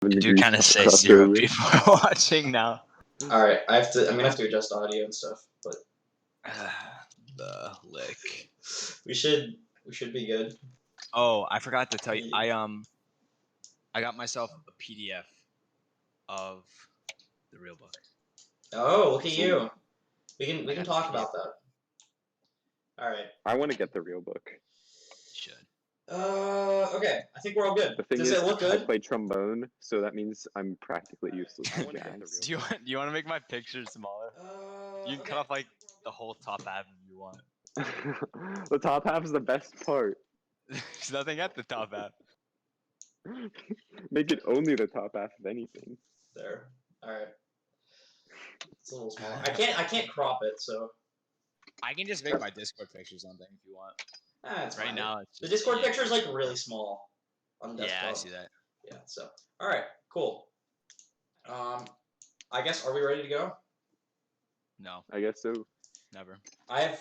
I do degrees kind of say crossed 0 over. people are watching now. All right, I'm gonna have to adjust audio and stuff, but The lick. we should be good. Oh, I forgot to tell you. I got myself a PDF of the real book. Oh, look at you. We can got talk the about that. All right. I want to get the real book. Should. Okay. I think we're all good. The thing Does is, it look I good? play trombone, so that means I'm practically useless. Do you want to make my picture smaller? You can cut off like the whole top half if you want. The top half is the best part. There's nothing at the top half. Make it only the top half of anything. There. All right. It's a little small. I can't crop it, so. I can just make my Discord picture something if you want. It's right fine. now, it's the just Discord picture is like really small on desktop. Yeah, I see that. Yeah. So. All right. Cool. I guess are we ready to go? No. I guess so. Never. I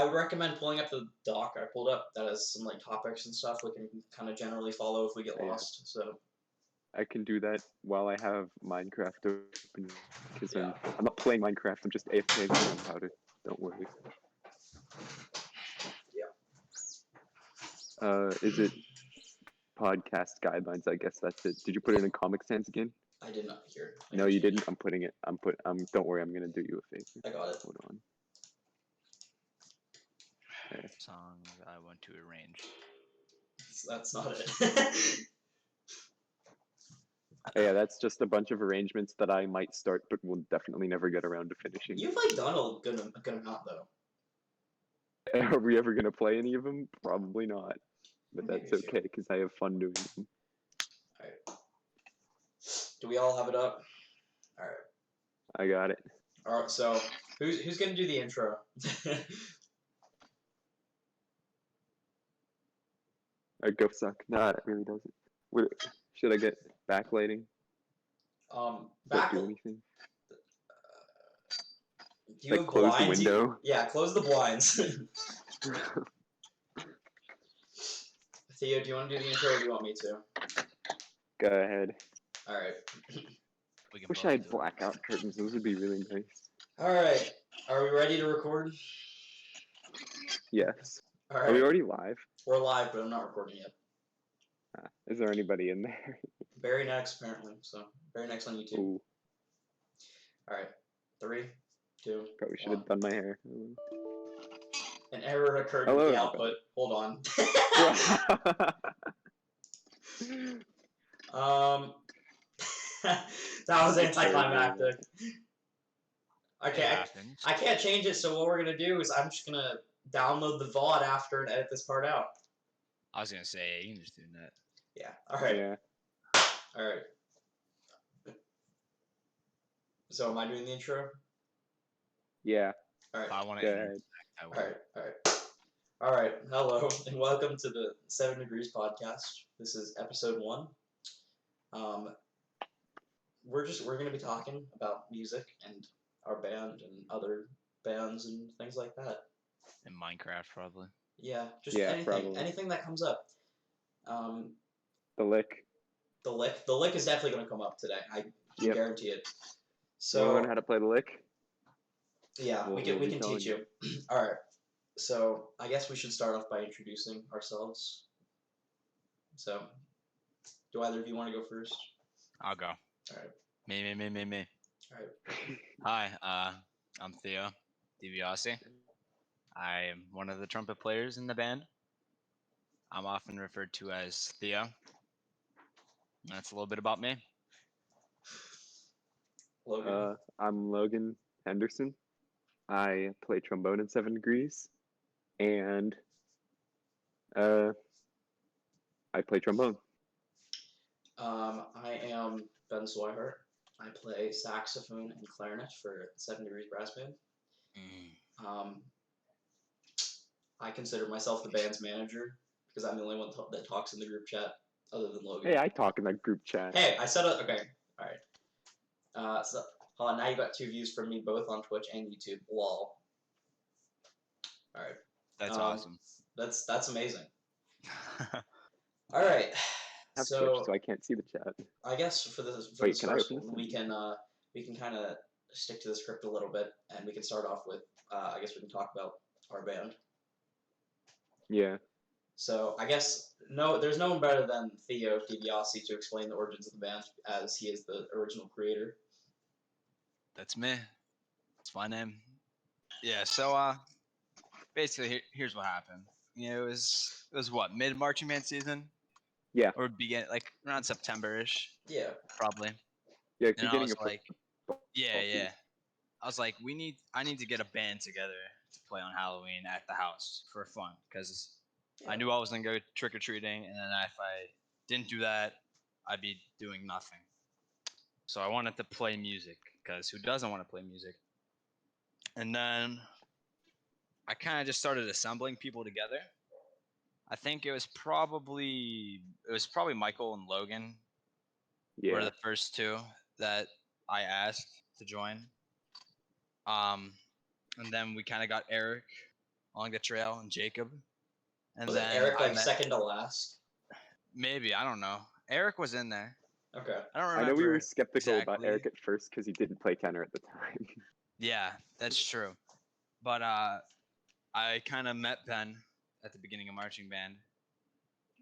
would recommend pulling up the doc I pulled up that has some like topics and stuff we can kind of generally follow if we get lost. So I can do that while I have Minecraft open because I'm not playing Minecraft. I'm just AFK on powder. Don't worry. Yeah. Is it podcast guidelines? I guess that's it. Did you put it in Comic Sans again? I did not hear. No, you didn't. I'm putting it. Don't worry. I'm gonna do you a favor. I got it. Hold on. Okay. Song I want to arrange. That's not it. Yeah, that's just a bunch of arrangements that I might start, but will definitely never get around to finishing. You've like done a good amount though. Are we ever gonna play any of them? Probably not. But Maybe that's okay because I have fun doing them. All right. Do we all have it up? All right. I got it. All right. So who's gonna do the intro? Go suck. Nah, it really doesn't. Should I get backlighting? Does that do anything? Do you like close blinds? the window? Yeah, close the blinds. Theo, do you want to do the intro or do you want me to? Go ahead. All right. Wish I had blackout curtains. Those would be really nice. All right. Are we ready to record? Yes. All right. Are we already live? We're live, but I'm not recording yet. Is there anybody in there? Very next, apparently. So, very next on YouTube. Ooh. All right. 3, 2. Probably should have done my hair. An error occurred with the output. Hold on. That was anticlimactic. Okay, I can't change it. So what we're gonna do is I'm just gonna download the VOD after and edit this part out. I was gonna say you can just do that. Yeah. All right. Yeah. All right. So am I doing the intro? Yeah. All right. I want to. Go ahead. All right. All right. All right. Hello and welcome to the 7 Degrees podcast. This is episode 1. We're gonna be talking about music and our band and other bands and things like that. In Minecraft, probably. Yeah, just anything that comes up. The lick. The lick is definitely gonna come up today. I guarantee it. So learn how to play the lick. Yeah, we can teach you. All right. So I guess we should start off by introducing ourselves. So, do either of you want to go first? I'll go. All right. Me. All right. Hi, I'm Theo DiBiase. I am one of the trumpet players in the band. I'm often referred to as Theo. That's a little bit about me. Logan. I'm Logan Henderson. I play trombone in 7 Degrees, and I play trombone. I am Ben Swihart. I play saxophone and clarinet for 7 Degrees Brass Band. I consider myself the band's manager because I'm the only one that talks in the group chat other than Logan. Hey, I talk in that group chat. Hey, I said it. Okay, all right. So hold on, now you got 2 views from me both on Twitch and YouTube. Lol. All right. That's awesome. That's amazing. All right. have So- Twitch, so I can't see the chat. I guess for this Wait, can I first open one, this? we can kind of stick to the script a little bit, and we can start off with I guess we can talk about our band. Yeah. So I guess there's no one better than Theo DiBiase to explain the origins of the band, as he is the original creator. That's me. That's my name. Yeah. So basically, here's what happened. You know, it was what, mid marching band season, Yeah. or begin like around September-ish, Yeah, probably. Yeah. And I Beginning was of like, football yeah, season. yeah. I was like, I need to get a band together to play on Halloween at the house for fun, because I Yeah. knew I was gonna go trick or treating, and then if I didn't do that, I'd be doing nothing. So I wanted to play music, because who doesn't want to play music? And then I kind of just started assembling people together. I think it was probably Michael and Logan were Yeah. the first two that I asked to join. And then we kind of got Eric along the trail and Jacob. And was then Eric I like met, second to last? maybe, I don't know. Eric was in there. Okay. I don't I remember. know we were skeptical about exactly. Eric at first because he didn't play tenor at the time. Yeah, that's true. But I kind of met Ben at the beginning of marching band.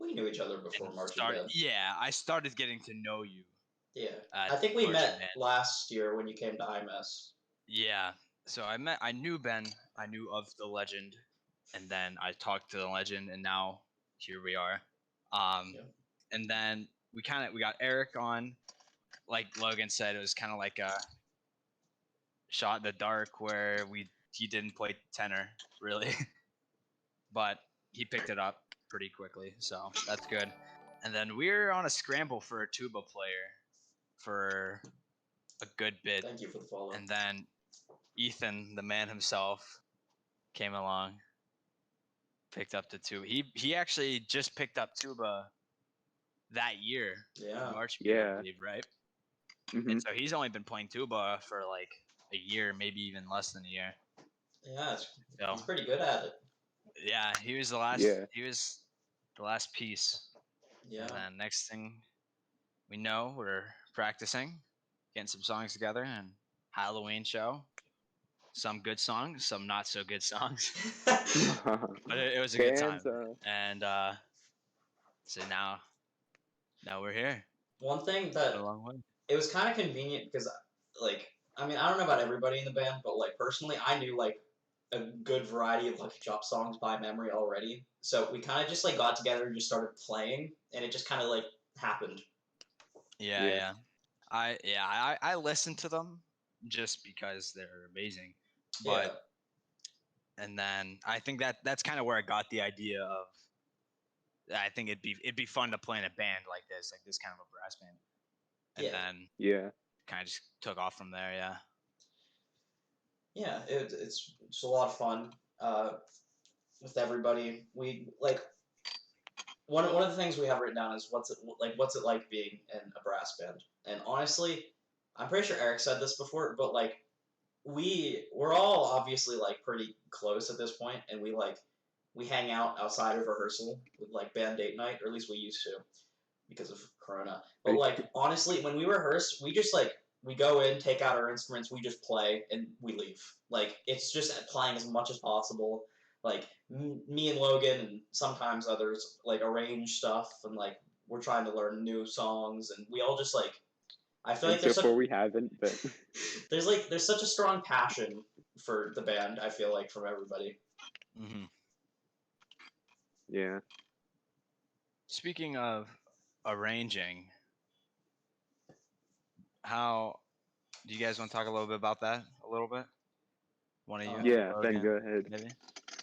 We knew each other before and marching band. Yeah, I started getting to know you. Yeah, at I think we marching met band. last year when you came to IMS. Yeah. So I knew Ben, I knew of the legend, and then I talked to the legend, and now here we are. Yeah. And then we got Eric on, like Logan said, it was kind of like a shot in the dark where he didn't play tenor really, but he picked it up pretty quickly, so that's good. And then we're on a scramble for a tuba player for a good bit, Thank you for the follow. and then Ethan, the man himself, came along, picked up the tuba. He actually just picked up tuba that year, Yeah. March, Yeah. I believe, right? Mhm. And so he's only been playing tuba for like a year, maybe even less than a year. Yeah, So he's pretty good at it. yeah, he was the last. Yeah. He was the last piece. Yeah. And then next thing we know, we're practicing, getting some songs together, and Halloween show. Some good songs, some not so good songs, but it was a good time. Bands, And so now we're here. One thing A that long way. it was kind of convenient because, like, I mean, I don't know about everybody in the band, but like personally, I knew like a good variety of Lucky Chop songs by memory already. So we kind of just like got together and just started playing, and it just kind of like happened. Yeah. I listened to them just because they're amazing, but and then I think that's kind of where I got the idea of. I think it'd be fun to play in a band like this kind of a brass band, and Yeah. then yeah. kind of just took off from there. Yeah. Yeah, it's a lot of fun with everybody. We like one of the things we have written down is what's it like being in a brass band. And honestly, I'm pretty sure Eric said this before, but like we're all obviously like pretty close at this point, and we hang out outside of rehearsal with like band date night, or at least we used to because of Corona. But like honestly, when we rehearse, we just like we go in, take out our instruments, we just play, and we leave. Like it's just playing as much as possible. Like me and Logan and sometimes others like arrange stuff, and like we're trying to learn new songs, and we all just like I feel like And so far we haven't, but there's such a strong passion for the band. I feel like from everybody. Mm-hmm. yeah. Speaking of arranging, how do you guys want to talk a little bit about that? A little bit. One of you. Yeah, Ben, Logan, go ahead. maybe.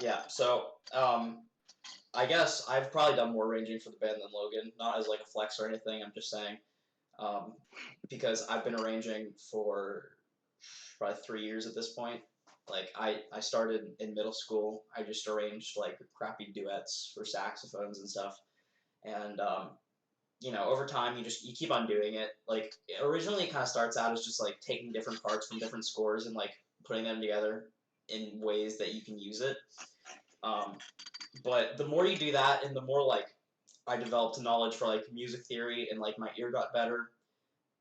Yeah. So I guess I've probably done more arranging for the band than Logan. Not as like a flex or anything. I'm just saying. Because I've been arranging for probably 3 years at this point. Like I started in middle school. I just arranged like crappy duets for saxophones and stuff, and you know, over time you keep on doing it. Like originally it kind of starts out as just like taking different parts from different scores and like putting them together in ways that you can use it. But the more you do that, and the more like I developed knowledge for like music theory, and like my ear got better.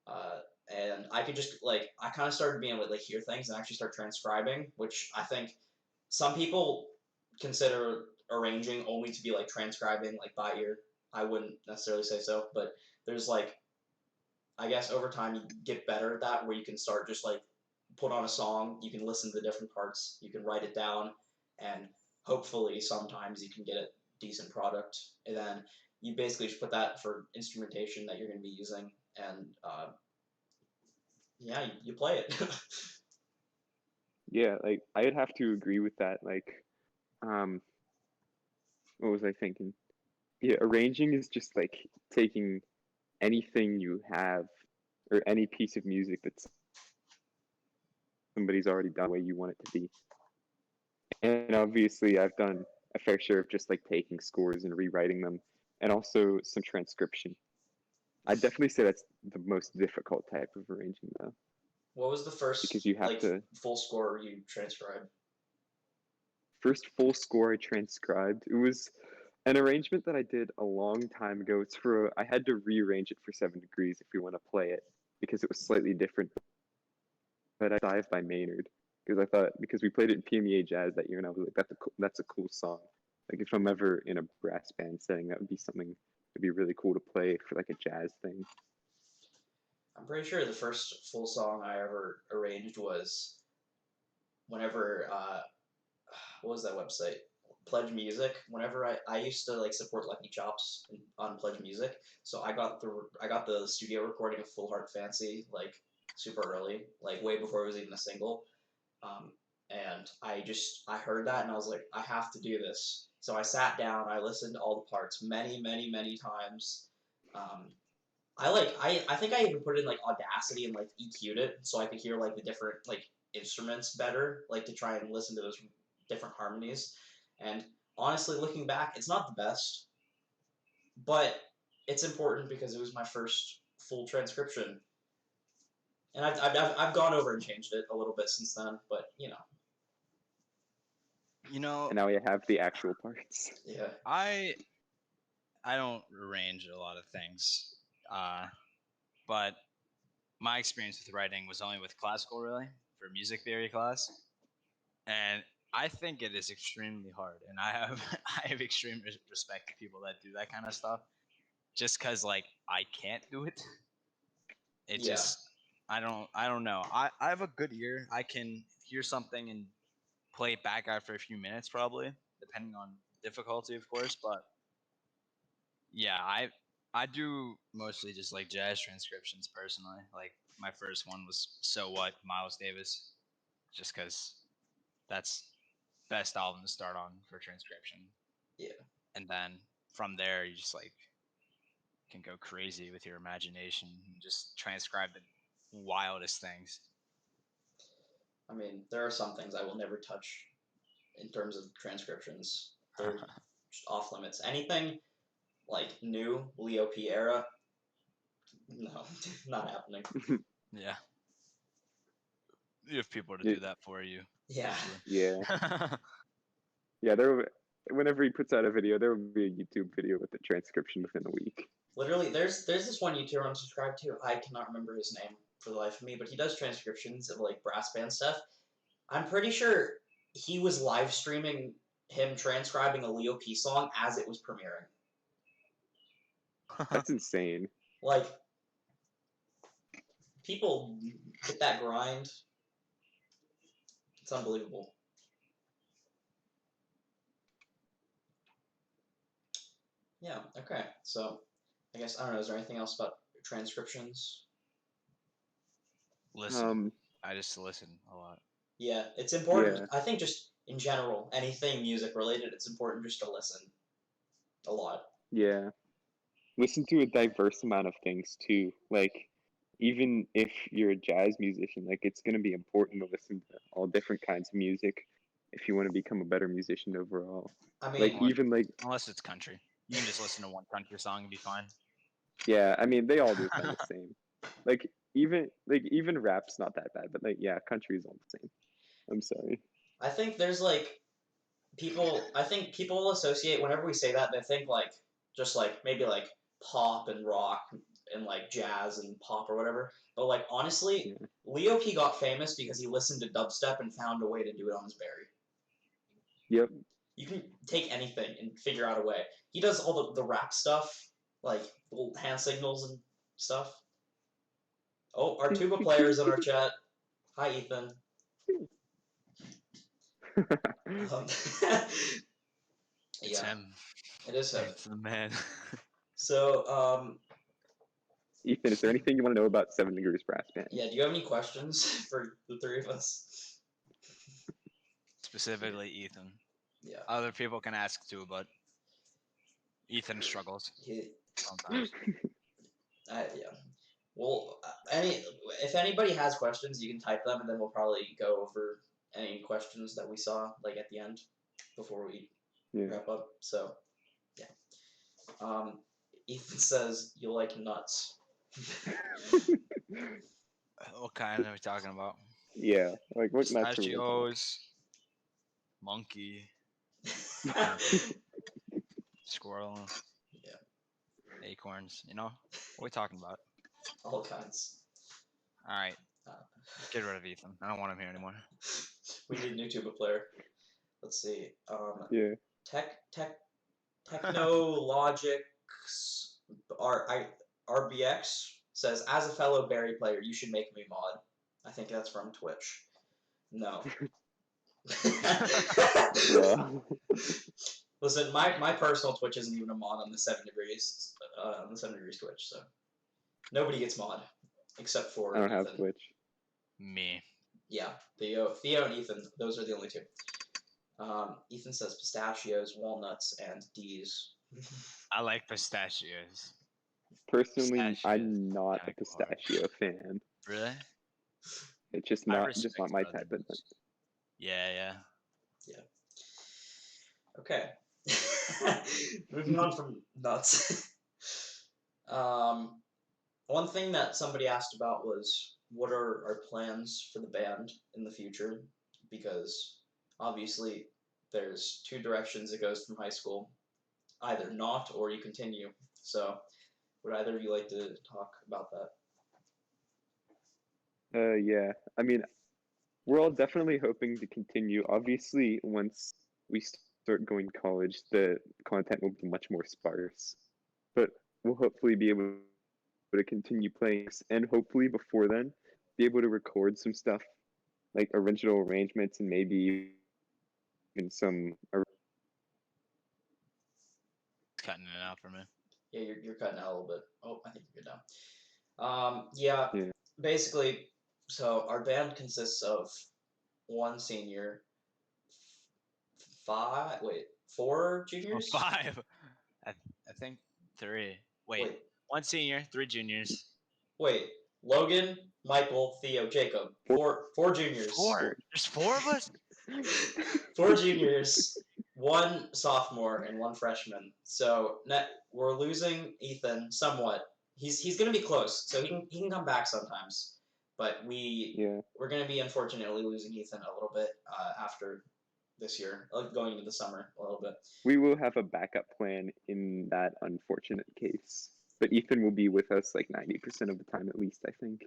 Uh, and I could just like I kind of started being able to like hear things and actually start transcribing, which I think some people consider arranging only to be like transcribing like by ear. I wouldn't necessarily say so, but there's like I guess over time you get better at that where you can start just like put on a song, you can listen to the different parts, you can write it down, and hopefully sometimes you can get a decent product. And then you basically just put that for instrumentation that you're going to be using, and yeah, you play it. Yeah, like I'd have to agree with that. Like, um, what was I thinking? Yeah, arranging is just like taking anything you have or any piece of music that somebody's already done the way you want it to be. And obviously, I've done a fair share of just like taking scores and rewriting them, and also some transcription. I'd definitely say that's the most difficult type of arranging, though, What was the because first you have like to. full score you transcribed? First full score I transcribed, it was an arrangement that I did a long time ago. It's for I had to rearrange it for 7 Degrees if we want to play it because it was slightly different. But I dived by Maynard because I thought because we played it in PMEA Jazz that year, and I was like, that's a cool song. Like if I'm ever in a brass band setting, that would be something that'd be really cool to play for like a jazz thing. I'm pretty sure the first full song I ever arranged was whenever what was that website? Pledge Music. Whenever I used to like support Lucky Chops on Pledge Music, so I got the studio recording of Full Heart Fancy like super early, like way before it was even a single. Um, and I heard that and I was like, I have to do this. So I sat down, I listened to all the parts many times. Um, I think I even put it in like Audacity and like EQ'd it so I could hear like the different like instruments better, like to try and listen to those different harmonies. And honestly, looking back, it's not the best, but it's important because it was my first full transcription, and I've gone over and changed it a little bit since then. But You know, And now we have the actual parts. yeah, I don't arrange a lot of things, but my experience with writing was only with classical, really, for music theory class, and I think it is extremely hard. And I have I have extreme respect to people that do that kind of stuff, just because like I can't do it. It yeah. just I don't know. I have a good ear. I can hear something and play it back after a few minutes, probably, depending on difficulty, of course. But yeah, I do mostly just like jazz transcriptions personally. Like my first one was "So What" Miles Davis, just because that's best album to start on for transcription. Yeah. And then from there, you just like can go crazy with your imagination and just transcribe the wildest things. I mean, there are some things I will never touch in terms of transcriptions. They're just off limits. Anything like new Leo P era, no, not happening. Yeah, you have people to Yeah. do that for you. Yeah. Yeah, Usually. yeah. Whenever he puts out a video, there will be a YouTube video with the transcription within a week. Literally, there's this one YouTuber I'm subscribed to. I cannot remember his name for the life of me, but he does transcriptions of like brass band stuff. I'm pretty sure he was live streaming him transcribing a Leo P song as it was premiering. That's insane. Like, people get that grind. It's unbelievable. Yeah, okay. So, I guess, I don't know, is there anything else about transcriptions? Listen, Um, I just listen a lot. Yeah, it's important. Yeah. I think just in general, anything music related, it's important just to listen a lot. Yeah. Listen to a diverse amount of things too. Like, even if you're a jazz musician, like it's gonna be important to listen to all different kinds of music if you want to become a better musician overall. I Like mean, even like Unless it's country, you can just listen to one country song and be fine. yeah, I mean they all do sound the same. Like even rap's not that bad, but like yeah, country is all the same. I'm sorry. I think there's like I think people associate, whenever we say that, they think like just like maybe like pop and rock and like jazz and pop or whatever. But like honestly, Yeah. Leo P got famous because he listened to dubstep and found a way to do it on his berry. Yep. You can take anything and figure out a way. He does all the rap stuff, like little hand signals and stuff. Oh, our tuba players in our chat. Hi, Ethan. It's Yeah, him. it is him. It's the man. So, Ethan, is there anything you want to know about 7 Degrees Brass Band? yeah, do you have any questions for the three of us? Specifically, Ethan. Yeah. Other people can ask too, but Ethan struggles He, sometimes. yeah. Well, if anybody has questions, you can type them, and then we'll probably go over any questions that we saw like at the end before we Yeah. wrap up. So, yeah. Ethan says you like nuts. What kind are we talking about? Yeah. Like, what nuts are we talking? Pistachios, monkey, squirrel, Yeah. acorns. You know, what are we talking about? All kinds. All right, Uh, get rid of Ethan. I don't want him here anymore. we need a new tuba player. Let's see. Yeah. Technologics RBX says, as a fellow Barry player, you should make me mod. I think that's from Twitch. No. Well, Listen, my personal Twitch isn't even a mod on the 7 Degrees Twitch, so nobody gets mod except for I don't have Ethan. Twitch. Me. Yeah, Theo and Ethan, those are the only two. Ethan says pistachios, walnuts, and D's. I like pistachios. Personally, Pistachios, I'm not a kinda pistachio fan. Really? It's just I not respect my type of others. Yeah. Okay. Moving on from nuts. One thing that somebody asked about was what are our plans for the band in the future? Because obviously there's two directions it goes from high school. Either not or you continue. So would either of you like to talk about that? Yeah. I mean, we're all definitely hoping to continue. Obviously, once we start going to college, the content will be much more sparse. But we'll hopefully be able to continue playing, and hopefully before then, be able to record some stuff, like original arrangements, and maybe even some. It's cutting it out for me. Yeah, you're cutting out a little bit. Oh, I think you're good now. Yeah. Basically, so our band consists of one senior, four juniors? 5. I think 3. Wait, 1 senior, 3 juniors. Wait, Logan, Michael, Theo, Jacob. Four juniors. 4. There's 4 of us. 4 juniors, 1 sophomore, and 1 freshman. So we're losing Ethan somewhat. He's gonna be close, so he can come back sometimes. But we're gonna be unfortunately losing Ethan a little bit after this year, going into the summer a little bit. We will have a backup plan in that unfortunate case. But Ethan will be with us like 90% of the time at least, I think.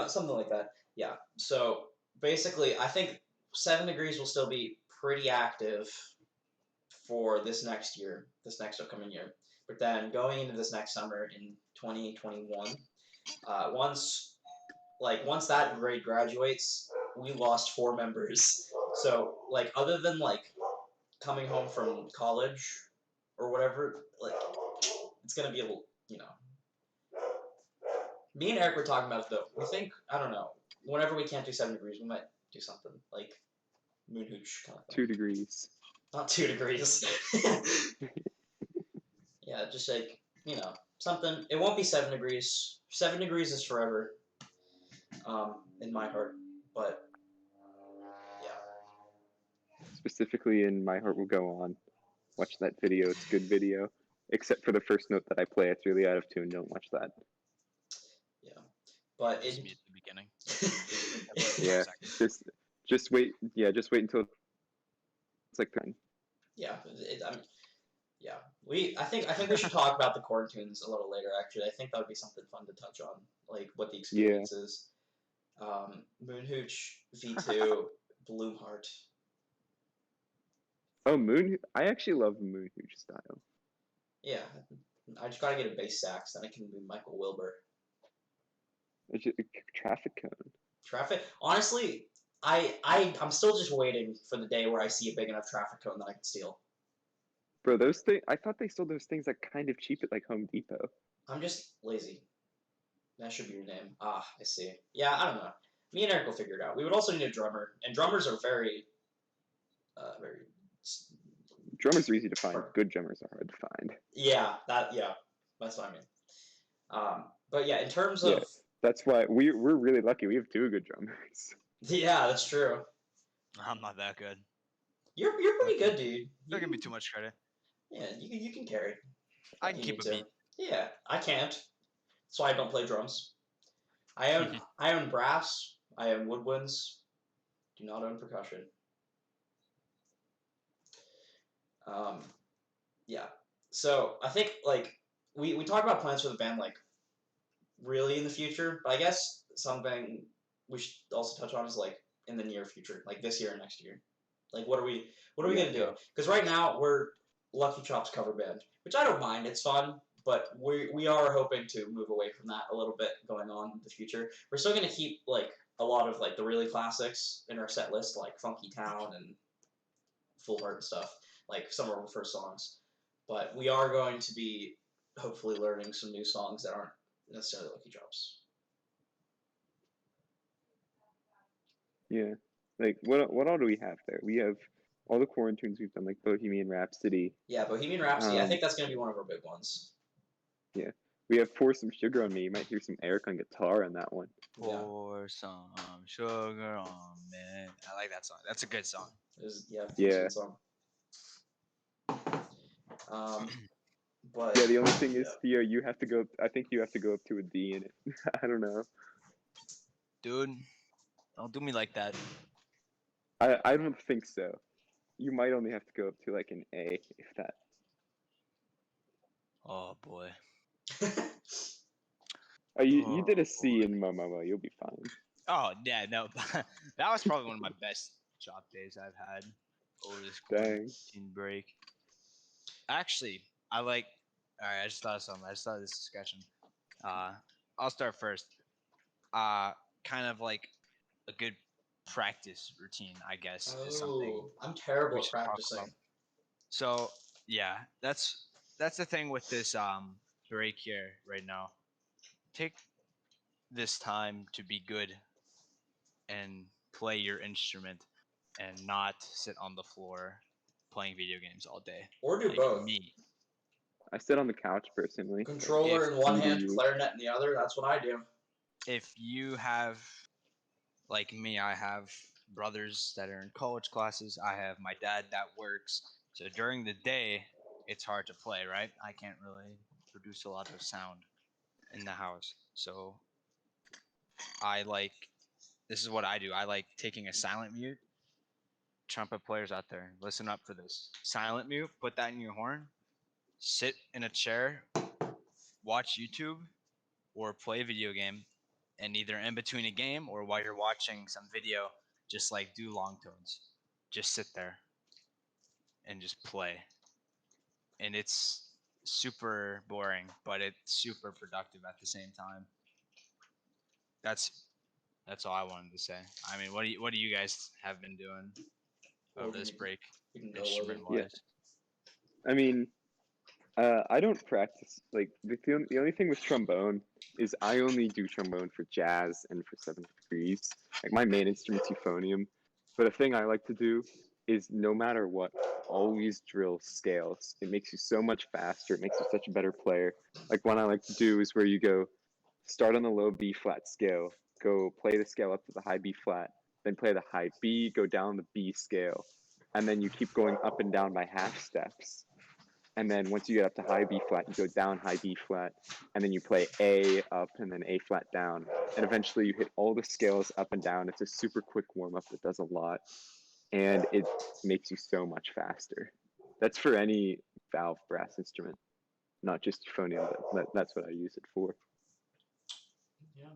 Something like that. Yeah. So basically, I think 7 Degrees will still be pretty active for this next upcoming year. But then going into this next summer in 2021, once that grade graduates, we lost 4 members. So like other than like coming home from college or whatever, like it's gonna be a little, Me and Eric were talking about it though. We think, I don't know, whenever we can't do 7 Degrees, we might do something like Moon Hooch kind of thing. 2 degrees. Not 2 degrees. Yeah, just like, something. It won't be 7 Degrees. 7 Degrees is forever, in my heart. But, yeah. Specifically in My Heart Will Go On. Watch that video. It's a good video. Except for the first note that I play. It's really out of tune. Don't watch that. Yeah. But Just mute the beginning. Yeah. Just wait. Yeah, just wait until it's like 10. Yeah. I think we should talk about the chord tunes a little later. Actually, I think that would be something fun to touch on, like what the experience is. Moonhooch V2, Bloomheart. Oh, I actually love Moonhooch style. Yeah, I just gotta get a bass sax, then I can be Michael Wilbur. It's just a traffic cone. Traffic. Honestly, I'm still just waiting for the day where I see a big enough traffic cone that I can steal. Bro, those things, I thought they sold those things like kind of cheap at like Home Depot. I'm just lazy. That should be your name. Ah, I see. Yeah, I don't know. Me and Eric will figure it out. We would also need a drummer, and drummers are very. Drummers are easy to find. Good drummers are hard to find. Yeah, that's what I mean. But yeah, in terms of Yeah, that's why we're really lucky. We have two good drummers. yeah, that's true. I'm not that good. You're pretty good, dude. Don't give me too much credit. Yeah, you can carry. I can keep a beat. Yeah, I can't. That's why I don't play drums. I own brass. I own woodwinds. Do not own percussion. Yeah. So I think like we talk about plans for the band like really in the future, but I guess something we should also touch on is like in the near future, like this year and next year. Like what are we gonna do? Because right now we're Lucky Chops cover band, which I don't mind. It's fun, but we are hoping to move away from that a little bit going on in the future. We're still gonna keep like a lot of like the really classics in our set list, like Funky Town and Full Heart and stuff, like some of our first songs. But we are going to be hopefully learning some new songs that aren't necessarily Lucky Chops. Yeah, like what all do we have there? We have all the quarantines we've done, like Bohemian Rhapsody. Yeah, Bohemian Rhapsody. I think that's gonna be one of our big ones. Yeah, we have Pour Some Sugar on Me. You might hear some Eric on guitar on that one. Pour some sugar on me. I like that song. That's a good song. It's a good song. But yeah, the only thing is, Theo, you have to go. I think you have to go up to a D in it. I don't know. Dude, don't do me like that. I don't think so. You might only have to go up to like an A, if that. Oh boy. You did a C in Momomo. You'll be fine. Oh yeah, no, that was probably one of my best chop days I've had over this quarantine break. Actually, I like. All right, I just thought of something. I just thought of this discussion. I'll start first. Kind of like a good practice routine, I guess, is something. I'm terrible at practicing. So yeah, that's the thing with this break here right now. Take this time to be good and play your instrument and not sit on the floor playing video games all day. Or do like both. Me. I sit on the couch personally. Controller in one hand, clarinet in the other. That's what I do. If you have, like me, I have brothers that are in college classes. I have my dad that works. So during the day, it's hard to play, right? I can't really produce a lot of sound in the house. So this is what I do. I like taking a silent mute. Trumpet players out there, listen up for this. Silent mute, put that in your horn. Sit in a chair, watch YouTube, or play a video game, and either in between a game or while you're watching some video, just like do long tones. Just sit there and just play. And it's super boring, but it's super productive at the same time. That's all I wanted to say. I mean, what do you guys have been doing over this break, instrument-wise? Yeah. I mean, I don't practice. Like the only thing with trombone is I only do trombone for jazz and for 7 degrees. Like my main instrument's euphonium. But a thing I like to do is no matter what, always drill scales. It makes you so much faster. It makes you such a better player. Like one I like to do is where you go start on the low B flat scale, go play the scale up to the high B flat, then play the high B, go down the B scale, and then you keep going up and down by half steps. And then once you get up to high B flat, you go down high B flat, and then you play A up and then A flat down. And eventually you hit all the scales up and down. It's a super quick warm up that does a lot. And it makes you so much faster. That's for any valve brass instrument, not just euphonium, but that's what I use it for. Yeah.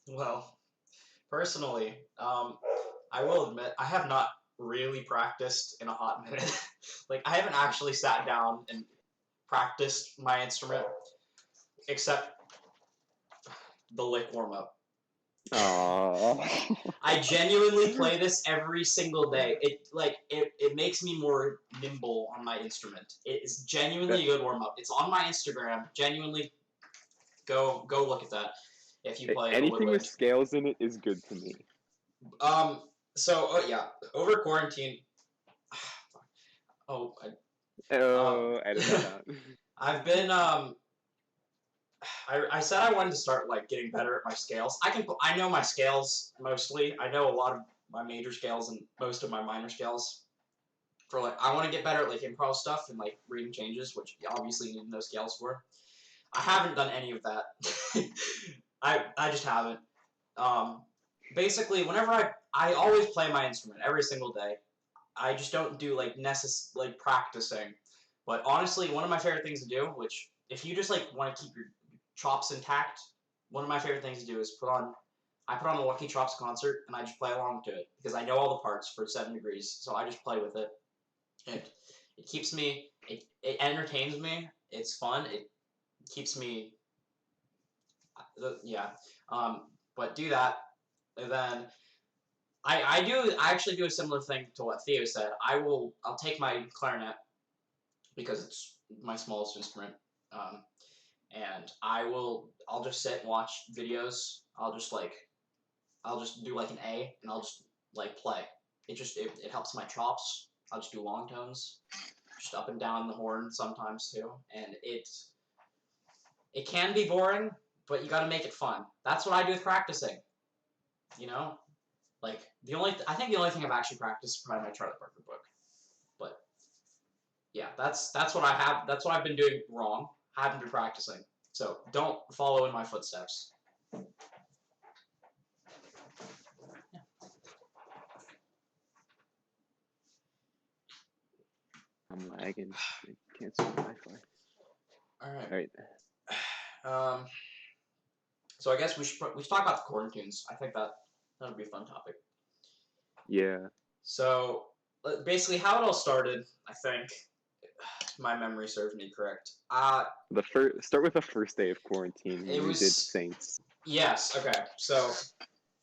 Well, personally, I will admit I have not really practiced in a hot minute. Like I haven't actually sat down and practiced my instrument except the lick warm up. Aww. I genuinely play this every single day. It makes me more nimble on my instrument. It is genuinely a good warm up. It's on my Instagram. Genuinely, go look at that if you play Anything with Overwind. scales in it is good to me. So yeah, over quarantine. Oh, Edit that out. I've been I said I wanted to start like getting better at my scales. I know my scales mostly. I know a lot of my major scales and most of my minor scales. For like, I want to get better at like improv stuff and like reading changes, which you obviously need to know scales for. I haven't done any of that. I just haven't. Basically, whenever I always play my instrument every single day. I just don't do like like practicing. But honestly, one of my favorite things to do, which if you just like want to keep your chops intact, one of my favorite things to do is I put on a Lucky Chops concert and I just play along to it because I know all the parts for 7 Degrees, so I just play with it. It keeps me, it entertains me. It's fun. It keeps me, yeah. But do that, and then I actually do a similar thing to what Theo said. I'll take my clarinet because it's my smallest instrument, and I'll just sit and watch videos. I'll just do like an A and I'll just like play. It helps my chops. I'll just do long tones, just up and down the horn sometimes too, and it can be boring, but you got to make it fun. That's what I do with practicing. You know, like I think the only thing I've actually practiced is probably my Charlie Parker book, but yeah, that's what I have. That's what I've been doing wrong. I haven't been practicing, so don't follow in my footsteps. I'm lagging. Cancel Wi-Fi. All right. All right. So I guess we should talk about the quarantines. I think that would be a fun topic. Yeah. So basically, how it all started, I think, my memory serves me correct. Start with the first day of quarantine when we did Saints. Yes. Okay. So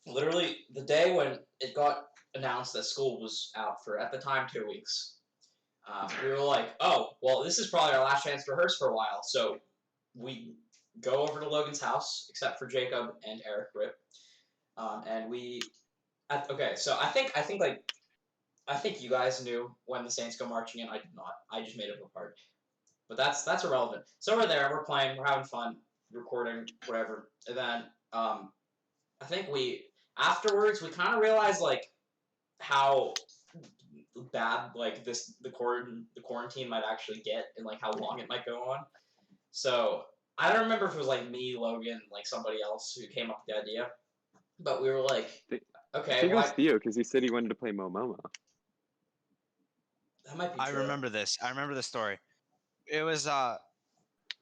literally the day when it got announced that school was out for at the time 2 weeks, we were like, oh well, this is probably our last chance to rehearse for a while. So we go over to Logan's house, except for Jacob and Eric Rip, and so I think you guys knew when the Saints go marching in. I did not. I just made up a part. But that's irrelevant. So we're there. We're playing. We're having fun, recording, whatever. And then I think afterwards we kind of realized like how bad like the quarantine might actually get and like how long it might go on. So I don't remember if it was like me, Logan, like somebody else who came up with the idea. But we were like, okay. I think it was Theo because he said he wanted to play Momomo. That might be true. I remember this. I remember the story. It was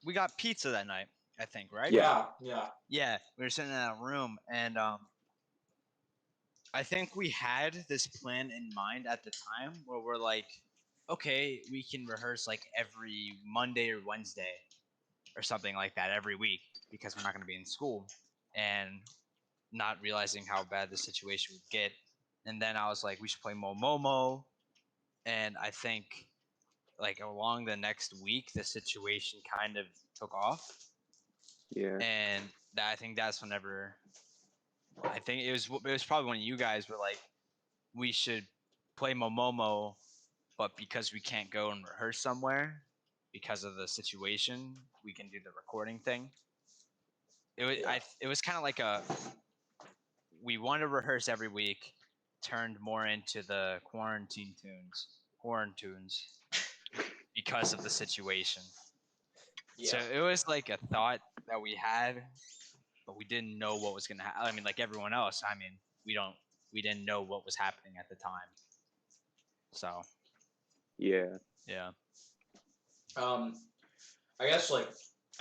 we got pizza that night, I think, right? Yeah. Yeah, we were sitting in that room, and I think we had this plan in mind at the time where we're like, okay, we can rehearse like every Monday or Wednesday or something like that every week because we're not going to be in school, and not realizing how bad the situation would get. And then I was like, we should play Momomo, and I think like along the next week the situation kind of took off. Yeah. And I think that's whenever I think it was probably when you guys were like, we should play Momomo, but because we can't go and rehearse somewhere because of the situation, we can do the recording thing. It was kind of like we wanted to rehearse every week, turned more into the quarantine tunes because of the situation. Yeah. So it was like a thought that we had, but we didn't know what was gonna happen. I mean, like everyone else. I mean, we didn't know what was happening at the time. So. Yeah. Yeah. I guess like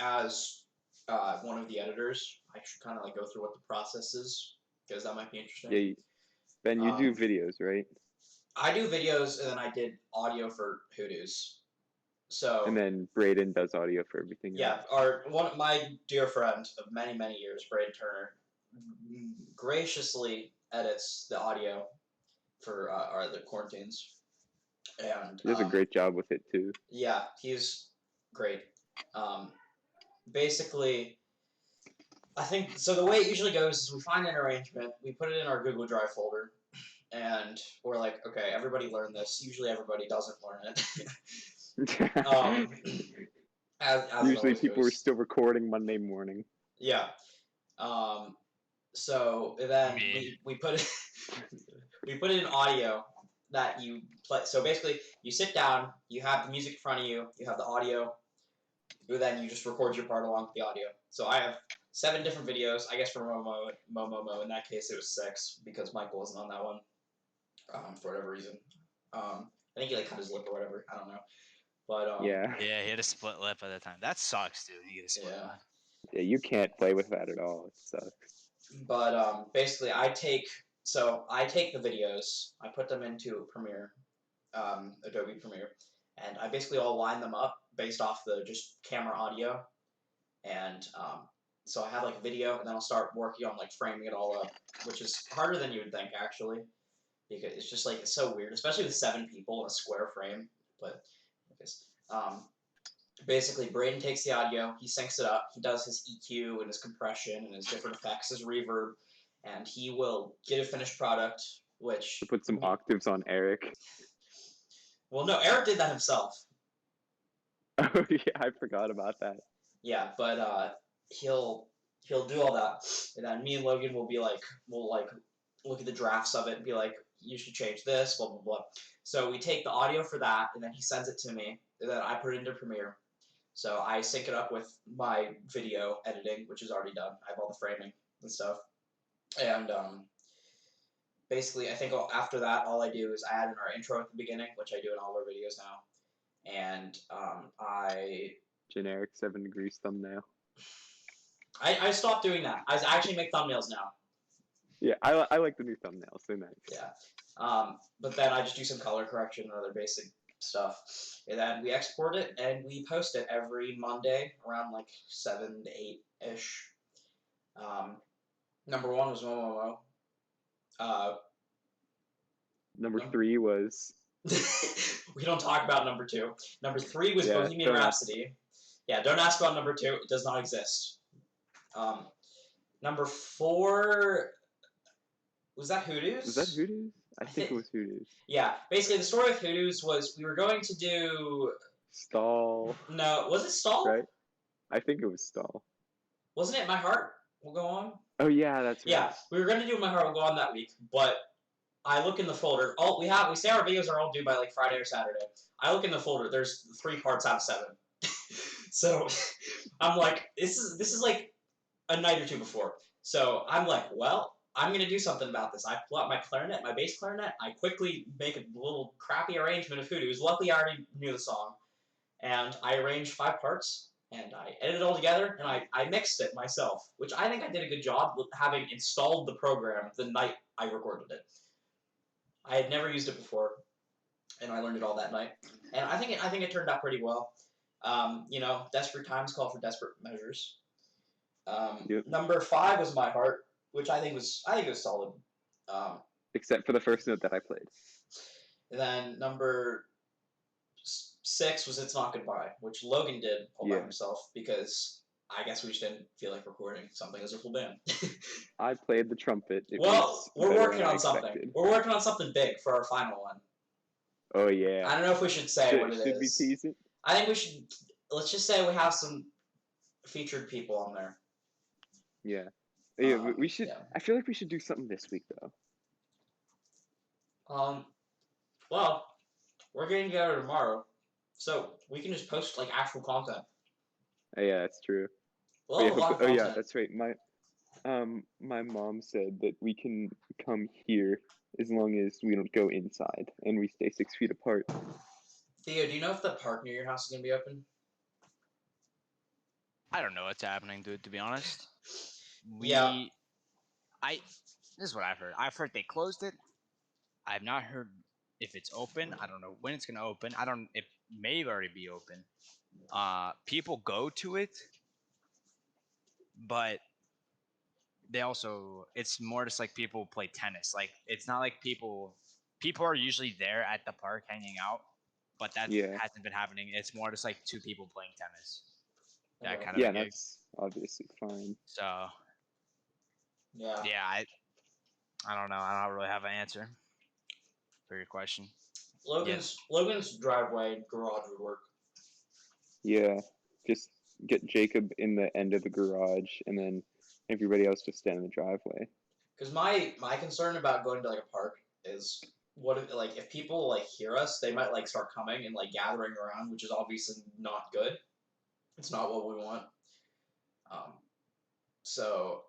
as one of the editors, I should kind of like go through what the process is because that might be interesting. Yeah. Ben, you do Um, videos, right? I do videos and then I did audio for Hoodoos. So And then Braden does audio for everything yeah, else. my dear friend of many years, Braden Turner, graciously edits the audio for the quarantines, and He does a great job with it too. yeah, he's great. Um, basically, I think so. The way it usually goes is we find an arrangement, we put it in our Google Drive folder, and we're like, okay, everybody learn this. Usually, everybody doesn't learn it. As it Usually always people are goes. still recording Monday morning. Yeah. So then Me. we put it we put it in audio that you play. So basically, you sit down, you have the music in front of you, you have the audio, then you just record your part along with the audio. So I have 7 different videos. I guess for Momo. In that case, it was 6 because Michael wasn't on that one for whatever reason. I think he like cut his lip or whatever. I don't know. But Yeah. Yeah, he had a split lip at the time. That sucks, dude. You get a split yeah. lip. Yeah, you can't play with that at all. It sucks. But basically, I take the videos, I put them into Premiere, Adobe Premiere, and I basically all line them up based off the just camera audio, and so I have like a video, and then I'll start working on like framing it all up, which is harder than you would think actually, because it's just like it's so weird, especially with 7 people in a square frame. But because basically, Braden takes the audio, he syncs it up, he does his EQ and his compression and his different effects, his reverb, and he will get a finished product, which... Put some octaves on Eric. Well, no, Eric did that himself. Oh yeah, I forgot about that. Yeah, but he'll do all that, and then me and Logan will be like, we'll like look at the drafts of it and be like, you should change this, blah blah blah. So we take the audio for that, and then he sends it to me, and then I put it into Premiere. So I sync it up with my video editing, which is already done. I have all the framing and stuff. And basically, I think after that, all I do is I add in our intro at the beginning, which I do in all of our videos now. And I Generic 7 degrees thumbnail. I stopped doing that. I actually make thumbnails now. Yeah, I like the new thumbnails. They're nice. Yeah. But then I just do some color correction and other basic stuff. And then we export it and we post it every Monday around like 7 to 8-ish. Number 1 was Momo. Number 3 was... We don't talk about number 2. Number 3 was Yeah, Bohemian Rhapsody. Yeah, don't ask about number 2. It does not exist. Number 4... Was that Hoodoos? Was that Hoodoos? I think it was Hoodoos. Yeah, basically the story of Hoodoos was we were going to do... Stall. No, was it Stall? Right? I think it was Stall. Wasn't it My Heart Will Go On? Oh yeah, that's right. Yeah, we were going to do My Heart Will Go On that week, but I look in the folder. We say our videos are all due by like Friday or Saturday. I look in the folder. There's 3 parts out of 7. So I'm like, this is like a night or 2 before. So I'm like, well, I'm gonna do something about this. I pull out my clarinet, my bass clarinet. I quickly make a little crappy arrangement of Hoodoos. Luckily, I already knew the song, and I arranged 5 parts, and I edited it all together, and I mixed it myself, which I think I did a good job with having installed the program the night I recorded it. I had never used it before, and I learned it all that night, and I think it turned out pretty well. Desperate times call for desperate measures. Yep. Number 5 was My Heart, which I think was solid. Except for the first note that I played. And then number 6 was It's Not Goodbye, which Logan did all by himself because I guess we just didn't feel like recording something as a full band. I played the trumpet. We're working on something. We're working on something big for our final one. Oh yeah. I don't know if we should say what it is. Should we tease it? I think we should. Let's just say we have some featured people on there. Yeah. Yeah, we should. Yeah. I feel like we should do something this week though. Well, we're getting together tomorrow, so we can just post like actual content. Oh, yeah, that's true. Well, yeah, that's right. My mom said that we can come here as long as we don't go inside and we stay 6 feet apart. Theo, do you know if the park near your house is gonna be open? I don't know what's happening, dude. To be honest, Yeah. I. This is what I've heard. I've heard they closed it. I have not heard if it's open. I don't know when it's gonna open. I don't. It may already be open. People go to it, but they also it's more just like people play tennis. Like it's not like people are usually there at the park hanging out, but that Yeah. hasn't been happening. It's more just like two people playing tennis. That Okay. kind of Yeah, a gig. that's obviously fine. So Yeah. yeah, I don't know. I don't really have an answer for your question. Logan's driveway garage would work. Yeah, just get Jacob in the end of the garage, and then everybody else just stand in the driveway. Because my concern about going to like a park is what if like if people like hear us, they might like start coming and like gathering around, which is obviously not good. It's not what we want. Um, so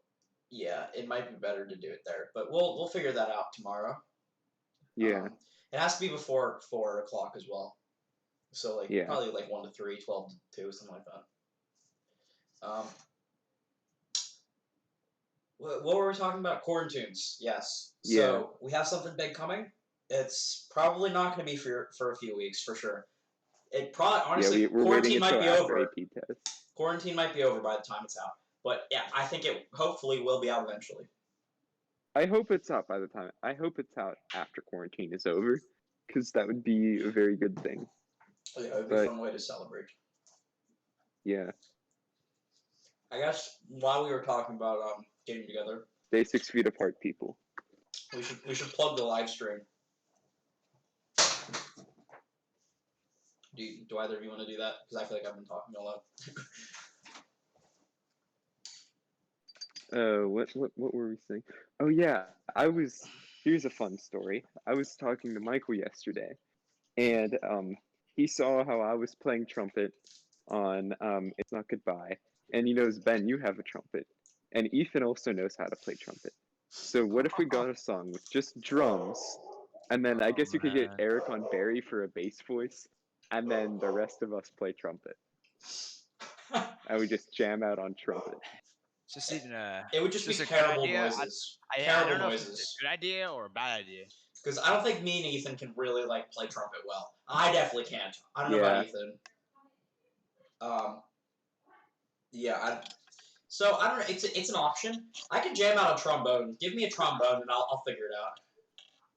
yeah, it might be better to do it there, but we'll figure that out tomorrow. Yeah, It has to be before 4 o'clock as well. So like Yeah. probably like 1 to 3, 12 to 2, something like that. What were we talking about? Quarantines. Yes. So we have something big coming. It's probably not going to be for a few weeks for sure. It probably honestly we're quarantine waiting might until be after over. AP test. Quarantine might be over by the time it's out. But yeah, I think it hopefully will be out eventually. I hope it's out by the time. I hope it's out after quarantine is over, because that would be a very good thing. Yeah, it would be a fun way to celebrate. Yeah. I guess while we were talking about getting together, Stay 6 feet apart, people. we should plug the live stream. Do either of you want to do that? Because I feel like I've been talking a lot. What were we saying? Oh yeah, here's a fun story. I was talking to Michael yesterday, and he saw how I was playing trumpet on It's Not Goodbye, and he knows, Ben, you have a trumpet, and Ethan also knows how to play trumpet. So what if we got a song with just drums, and then I guess you could get man. Eric on Barry for a bass voice, and then the rest of us play trumpet, and we just jam out on trumpet. It's just even a. It would just be a good terrible idea. noises. I Terrible don't know if it's noises. a good idea or a bad idea. Because I don't think me and Ethan can really like play trumpet well. I definitely can't. I don't know about Ethan. So I don't know. It's an option. I can jam out a trombone. Give me a trombone and I'll figure it out.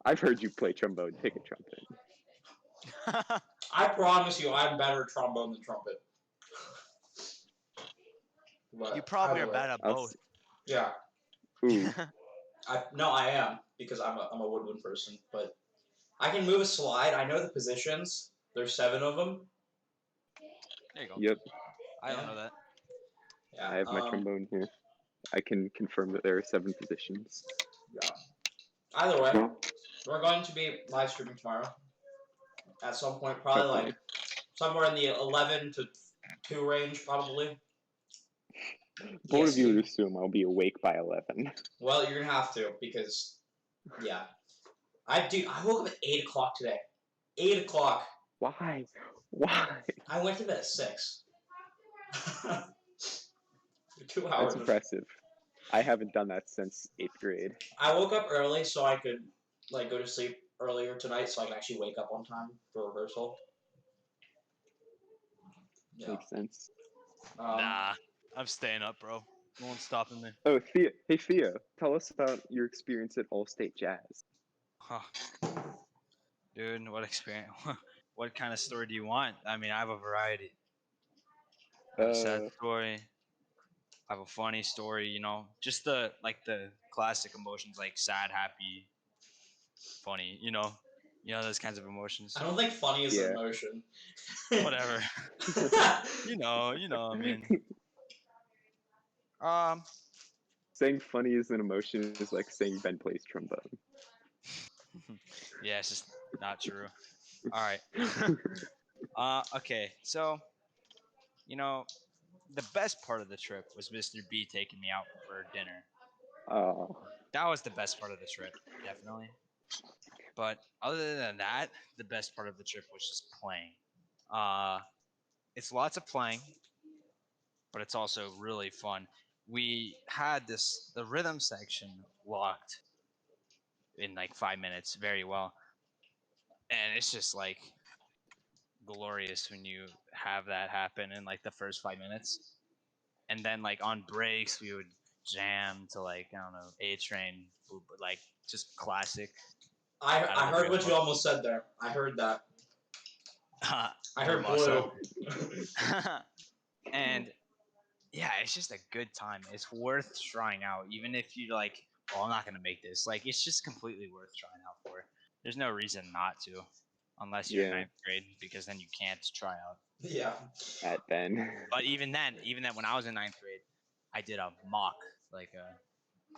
I've heard you play trombone. Take a trumpet. I promise you, I'm better at trombone than trumpet. But You probably either are way. bad at both. Yeah. Ooh. I am because I'm a woodwind person, but I can move a slide. I know the positions. There's 7 of them. There you go. Yep. I don't know that. Yeah. I have my trombone here. I can confirm that there are 7 positions. Yeah. Either way, we're going to be live streaming tomorrow. At some point, probably Hopefully. like somewhere in the 11 to 2 range, probably. Both of you would assume I'll be awake by 11. Well, you're gonna have to because, yeah. I woke up at 8 o'clock today. 8 o'clock. Why? I went to bed at 6. 2 hours. That's impressive. I haven't done that since 8th grade. I woke up early so I could like go to sleep earlier tonight, so I could actually wake up on time for rehearsal. Yeah. Makes sense. Nah, I'm staying up, bro. No one's stopping me. Oh, Theo. Hey, Theo. Tell us about your experience at All-State Jazz. Huh. Dude, what experience? What kind of story do you want? I mean, I have a variety. I have a sad story. I have a funny story. You know, just the classic emotions like sad, happy, funny. You know, those kinds of emotions. I don't think funny is an emotion. Whatever. you know. I mean, saying funny is an emotion is like saying Ben plays trombone. Yeah, it's just not true. All right. Okay. So, the best part of the trip was Mr. B taking me out for dinner. Oh. That was the best part of the trip, definitely. But other than that, the best part of the trip was just playing. It's lots of playing, but it's also really fun. We had the rhythm section locked in like 5 minutes very well, and it's just like glorious when you have that happen in like the first 5 minutes. And then like on breaks we would jam to like I don't know A Train, like just classic. I Out of I the heard real what you book. almost said there. I heard that. I heard Muscle. blue. And yeah, it's just a good time. It's worth trying out, even if you like. Oh, I'm not gonna make this. Like, it's just completely worth trying out for. There's no reason not to, unless you're in Yeah. ninth grade, because then you can't try out. Yeah. At then. But even then, when I was in ninth grade, I did a mock. Like,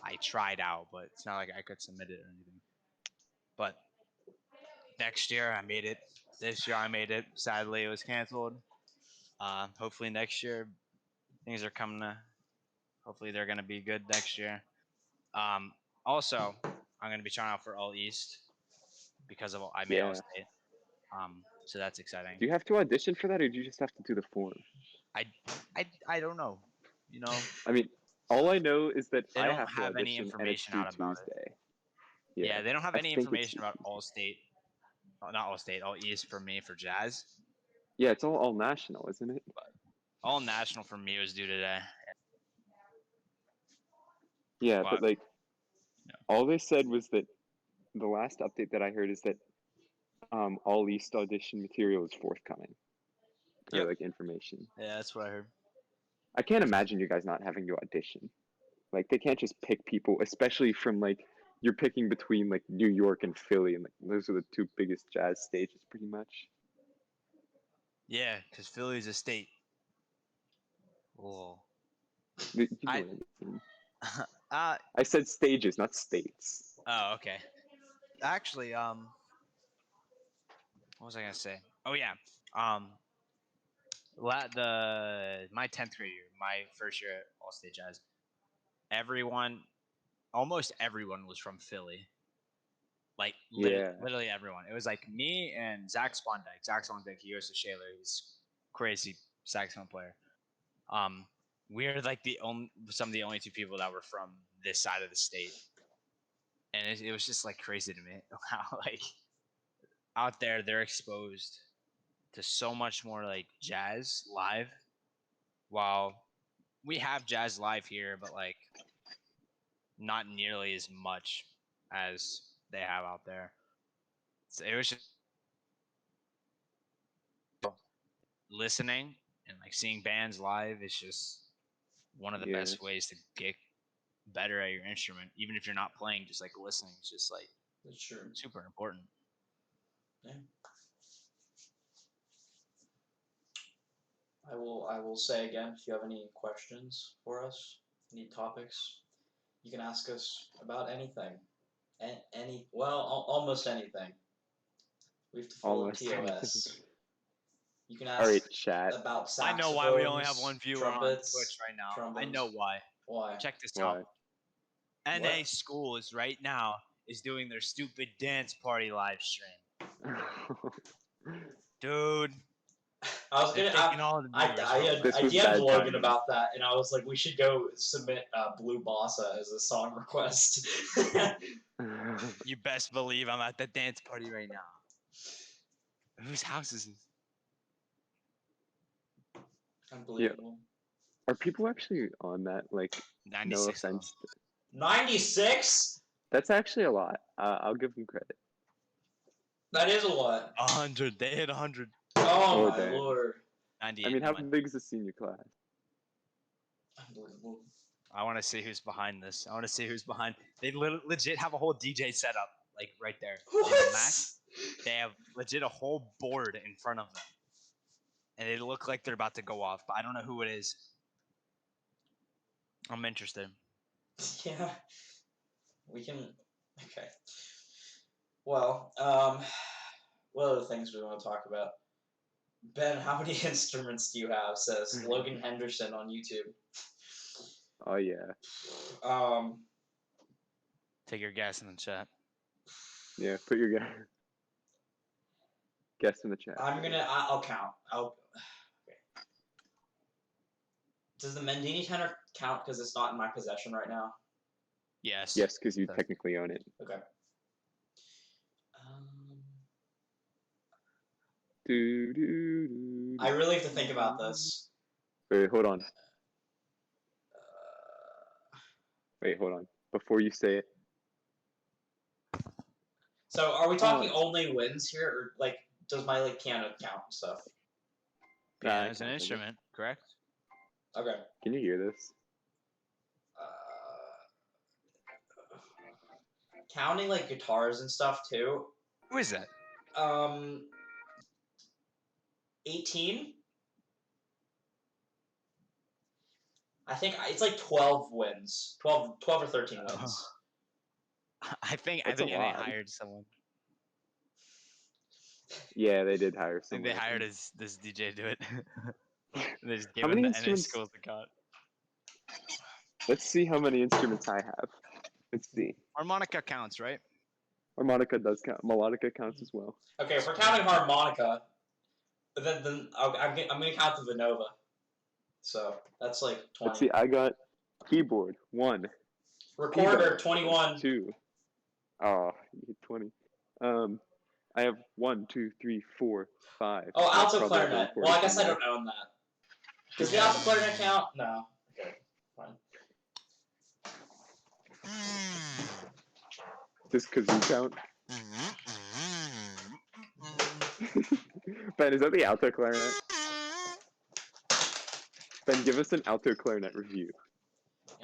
I tried out, but it's not like I could submit it or anything. But next year I made it. This year I made it. Sadly, it was canceled. Hopefully next year things are coming to. Hopefully they're gonna be good next year. Also, I'm gonna be trying out for All East because of I made All Yeah. State. So that's exciting. Do you have to audition for that, or do you just have to do the form? I don't know. You know, I mean, all I know is that they I don't have to have any audition, and it's information due out about it. Tuesday. Yeah, they don't have I any think it's information about All State. Not All State, All East for me for jazz. Yeah, it's all national, isn't it? All national for me was due today. Yeah, But but like, yeah. all they said was that the last update that I heard is that all East audition material is forthcoming, or Yep. like information. Yeah, that's what I heard. I can't imagine you guys not having to audition. Like, they can't just pick people, especially from like you're picking between like New York and Philly, and like those are the two biggest jazz stages, pretty much. Yeah, because Philly's a state. Oh. You know I- what I mean. uh, I said stages, not states. oh, okay. Actually, what was I gonna say? Oh yeah, my 10th grade year, my first year at All State Jazz, almost everyone was from Philly. Like Yeah. literally everyone. It was like me and Zach Spondek. Zach Spondek, he goes to Shaler. He's crazy saxophone player. We're like some of the only two people that were from this side of the state, and it was just like crazy to me how like out there they're exposed to so much more like jazz live, while we have jazz live here, but like not nearly as much as they have out there. So it was just listening and like seeing bands live is just one of the Yeah. best ways to get better at your instrument, even if you're not playing. Just like listening is just like That's true. super important. Yeah. I will say again, if you have any questions for us, any topics, you can ask us about anything. Almost anything. We have to follow Almost TOS. anything. You can All ask right, chat. about I saxophones. know why we only have one viewer trumpets, on Twitch right now. I trombones. know why. Why? Check this Why? out. NA schools right now is doing their stupid dance party live stream. Dude, I was they're gonna. taking all the I viewers. This was DM'd bad Logan timing. about that, and I was like, we should go submit Blue Bossa as a song request. You best believe I'm at the dance party right now. Whose house is this? Unbelievable. Are people actually on that? Like, no 96 of them. offense. 96? That's actually a lot. I'll give them credit. That is a lot. 100. They hit 100. Oh, Oh, my damn. lord. 98. I mean, how never mind. big is the senior class? Unbelievable. I want to see who's behind this. I want to see who's behind. They legit have a whole DJ setup, like right there. In the Mac, they have legit a whole board in front of them. And they look like they're about to go off, but I don't know who it is. I'm interested. Yeah. We can. Okay. Well, what other things do we want to talk about? Ben, how many instruments do you have? Says Logan Henderson on YouTube. Oh yeah, Take your guess in the chat. yeah. Put your guy. Guess in the chat. I'll count. Okay. Does the Mendini tenor count because it's not in my possession right now? Yes. Yes, because you technically own it. Okay. I really have to think about this. Wait, hold on. Wait, hold on. Before you say it. So, are we talking only wins here, or like does my like piano count and stuff? Piano is an instrument, correct? Okay. Can you hear this? Counting like guitars and stuff too. Who is that? 18. I think it's like 12 wins. 12 or 13 wins. I think That's they a lot. hired someone. Yeah, they did hire I think someone. they hired this DJ to do it. They just gave How him many the instruments- schools to cut. Let's see how many instruments I have. Let's see. Harmonica counts, right? Harmonica does count. Melodica counts as well. Okay, if we're counting harmonica, then I'm gonna count the Vinova. So that's like 20. Let's see. I got keyboard 1, Recorder keyboard, 21. 2. Oh, you hit 20. I have 1, 2, 3, 4, 5. Oh, That's alto probably clarinet. the Well, I guess I important don't own that. Does the alto clarinet count? No. Okay, fine. one. Just because you count. Ben, is that the alto clarinet? Ben, give us an alto clarinet review.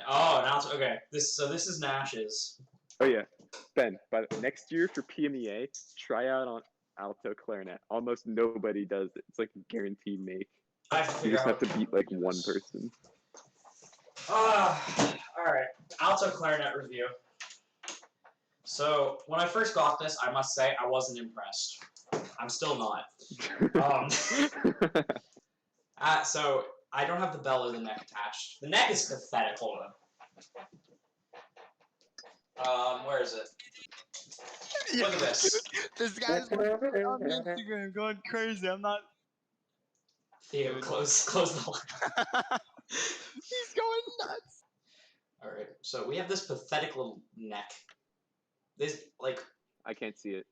Oh, an alto. Okay, this is Nash's. Oh yeah, Ben. By next year for PMEA, try out on alto clarinet. Almost nobody does it. It's like a guaranteed make. I have to You figure just out. have to beat like one person. All right. Alto clarinet review. So when I first got this, I must say I wasn't impressed. I'm still not. So I don't have the bell or the neck attached. The neck is pathetic. Hold on. Where is it? Look at this. This guy's on Instagram going crazy. I'm not. Theo, close the line. He's going nuts. All right. So we have this pathetic little neck. This like I can't see it.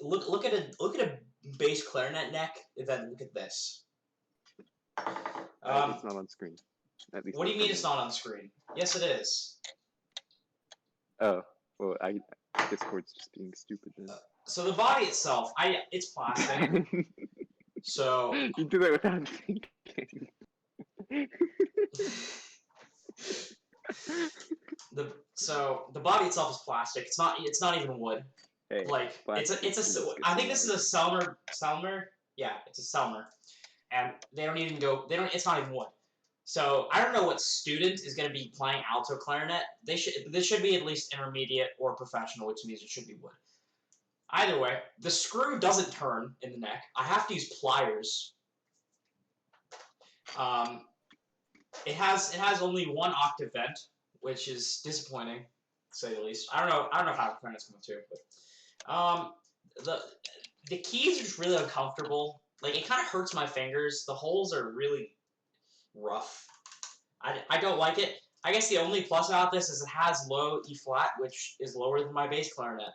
look at a bass clarinet neck, and then look at this. It's not on screen. At least What do you mean for it's me. not on screen? Yes, it is. Oh, well, Discord's just being stupid then. So the body itself, it's plastic. So You do that without thinking. the body itself is plastic. It's not even wood. Hey, Like plastic it's a is I think this is a Selmer. Yeah, it's a Selmer, and they don't even go. They don't. It's not even wood. So I don't know what student is going to be playing alto clarinet. This should be at least intermediate or professional, which means it should be wood. Either way, the screw doesn't turn in the neck. I have to use pliers. It has only one octave vent, which is disappointing, to say the least. I don't know how clarinet's going to, but the keys are just really uncomfortable. Like it kind of hurts my fingers. The holes are really rough. I don't like it. I guess the only plus about this is it has low E flat, which is lower than my bass clarinet.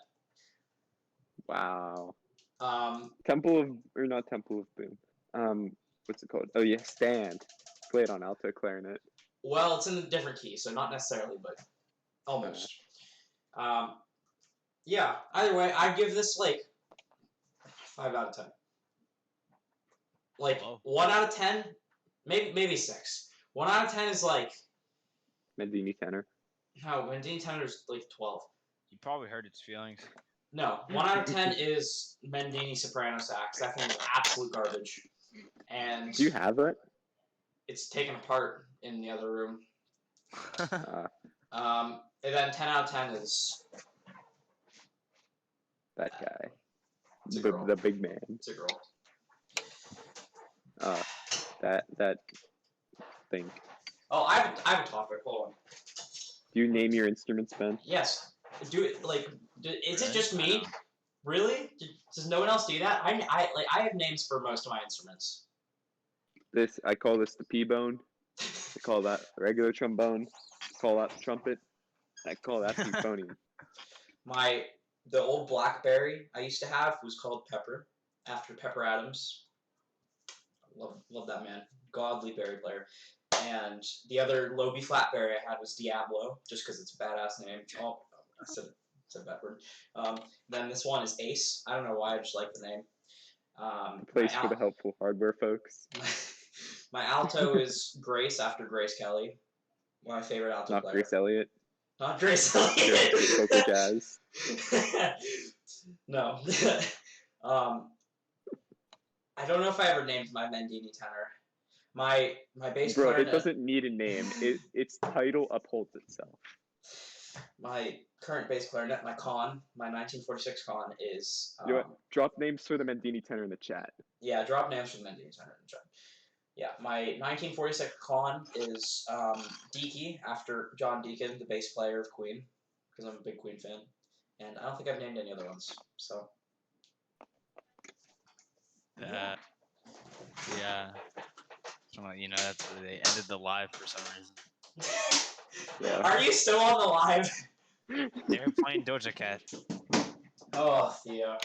Wow. Um, Not Temple of Boom. What's it called? Oh yeah, Stand. Play it on alto clarinet. well, it's in a different key, so not necessarily, but almost. Yeah. Either way, I give this like 5 out of 10. Like Whoa. 1 out of 10, maybe 6. 1 out of 10 is like Mendini tenor. no. Mendini tenor is like 12. You probably hurt its feelings. No, 1 out of 10 is Mendini soprano sax. That thing is absolute garbage, and Do you have it? it's taken apart in the other room. Uh, And then 10 out of 10 is that guy. It's a girl. The big man. it's a girl. That thing. Oh, I have a topic. Hold on. Do you name your instruments, Ben? Yes. Do it like. Is it Really? just I me? know. Really? Does no one else do that? I have names for most of my instruments. I call this the P-bone. I call that a regular trombone. I call that the trumpet. I call that the euphonium. The old BlackBerry I used to have was called Pepper, after Pepper Adams. Love that man. Godly berry player. And the other low B flat berry I had was Diablo, just because it's a badass name. Oh, I said that word. Then this one is Ace. I don't know why, I just like the name. The place for the helpful hardware folks. My alto is Grace, after Grace Kelly, my favorite alto Not player. Grace Elliott. Not Grace Elliott. Coco Jazz. No. I don't know if I ever named my Mendini tenor. My bass Bro, clarinet. it doesn't need a name. Its title upholds itself. My current bass clarinet, my 1946 Con is. You know what? Drop names for the Mendini tenor in the chat. Yeah, drop names for the Mendini tenor in the chat. Yeah, my 1946 Con is Deaky, after John Deacon, the bass player of Queen, because I'm a big Queen fan, and I don't think I've named any other ones. So. Yeah. You know, that's where they ended the live for some reason. Yeah. Are you still on the live? They're playing Doja Cat. Oh, Theo.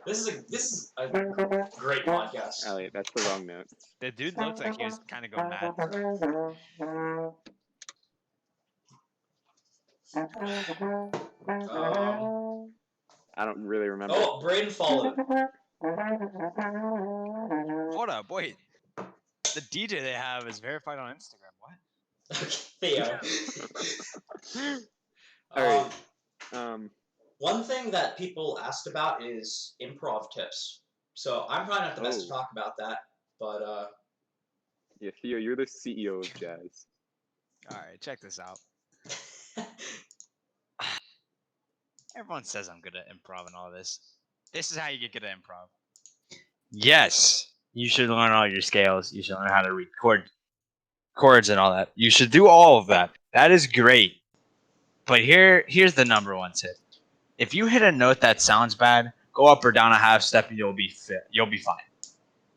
This is a great podcast. Elliot, that's the wrong note. The dude looks like he was kind of going mad. I don't really remember. Oh, Braden followed. Hold up, wait. The DJ they have is verified on Instagram. What? Theo. All right. One thing that people asked about is improv tips. So I'm probably not the best to talk about that, but yeah, Theo, you're the CEO of jazz. All right, check this out. Everyone says I'm good at improv and all this. This is how you get good at improv. Yes, you should learn all your scales. You should learn how to read chords and all that. You should do all of that. That is great. But here's the number one tip. If you hit a note that sounds bad, go up or down a half step and you'll be fine.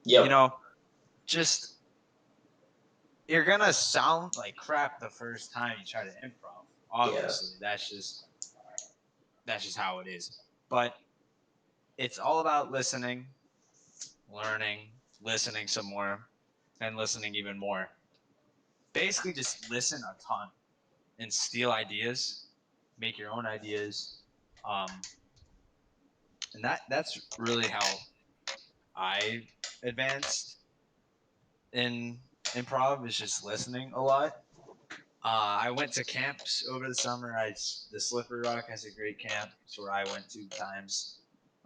Yep. You know, just you're gonna sound like crap the first time you try to improv. Obviously, that's just how it is. But it's all about listening, learning, listening some more, and listening even more. Basically, just listen a ton and steal ideas, make your own ideas, and that's really how I advanced in improv, is just listening a lot. I went to camps over the summer. The Slippery Rock has a great camp. It's where I went 2 times.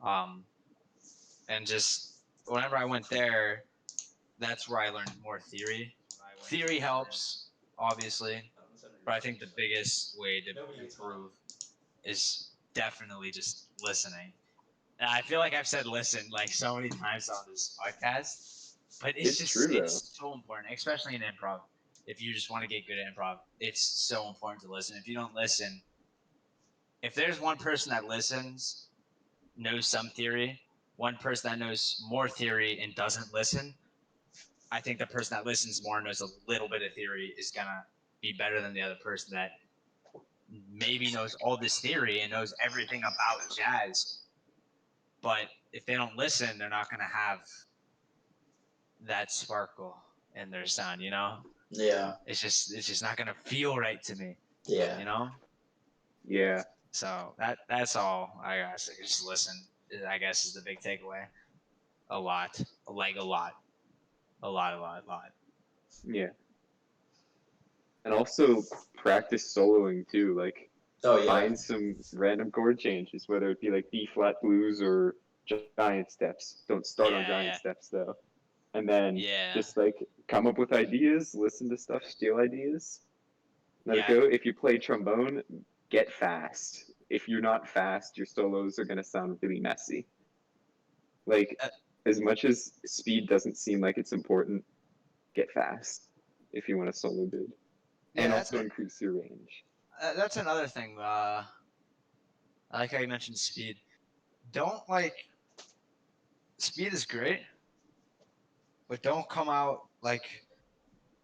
And just whenever I went there, that's where I learned more theory. Theory helps, obviously, but I think the biggest way to improve is definitely just listening. And I feel like I've said listen like so many times on this podcast, but it's just true, it's so important, especially in improv. If you just want to get good at improv, it's so important to listen. If you don't listen, if there's one person that listens, knows some theory, one person that knows more theory and doesn't listen, I think the person that listens more and knows a little bit of theory is gonna be better than the other person that maybe knows all this theory and knows everything about jazz, but if they don't listen, they're not gonna have that sparkle in their sound, you know? Yeah. It's just not gonna feel right to me. Yeah. You know? Yeah. So that's all I guess. Just listen, I guess, is the big takeaway. A lot. Yeah. And also practice soloing too. Like, find some random chord changes, whether it be like B flat blues or giant steps. Don't start on giant steps though. And then just like come up with ideas, listen to stuff, steal ideas. Let it go. If you play trombone, get fast. If you're not fast, your solos are gonna sound really messy. Like, as much as speed doesn't seem like it's important, get fast if you want a solo good. And also increase your range. That's another thing. I like how you mentioned speed. don't like speed is great, but don't come out like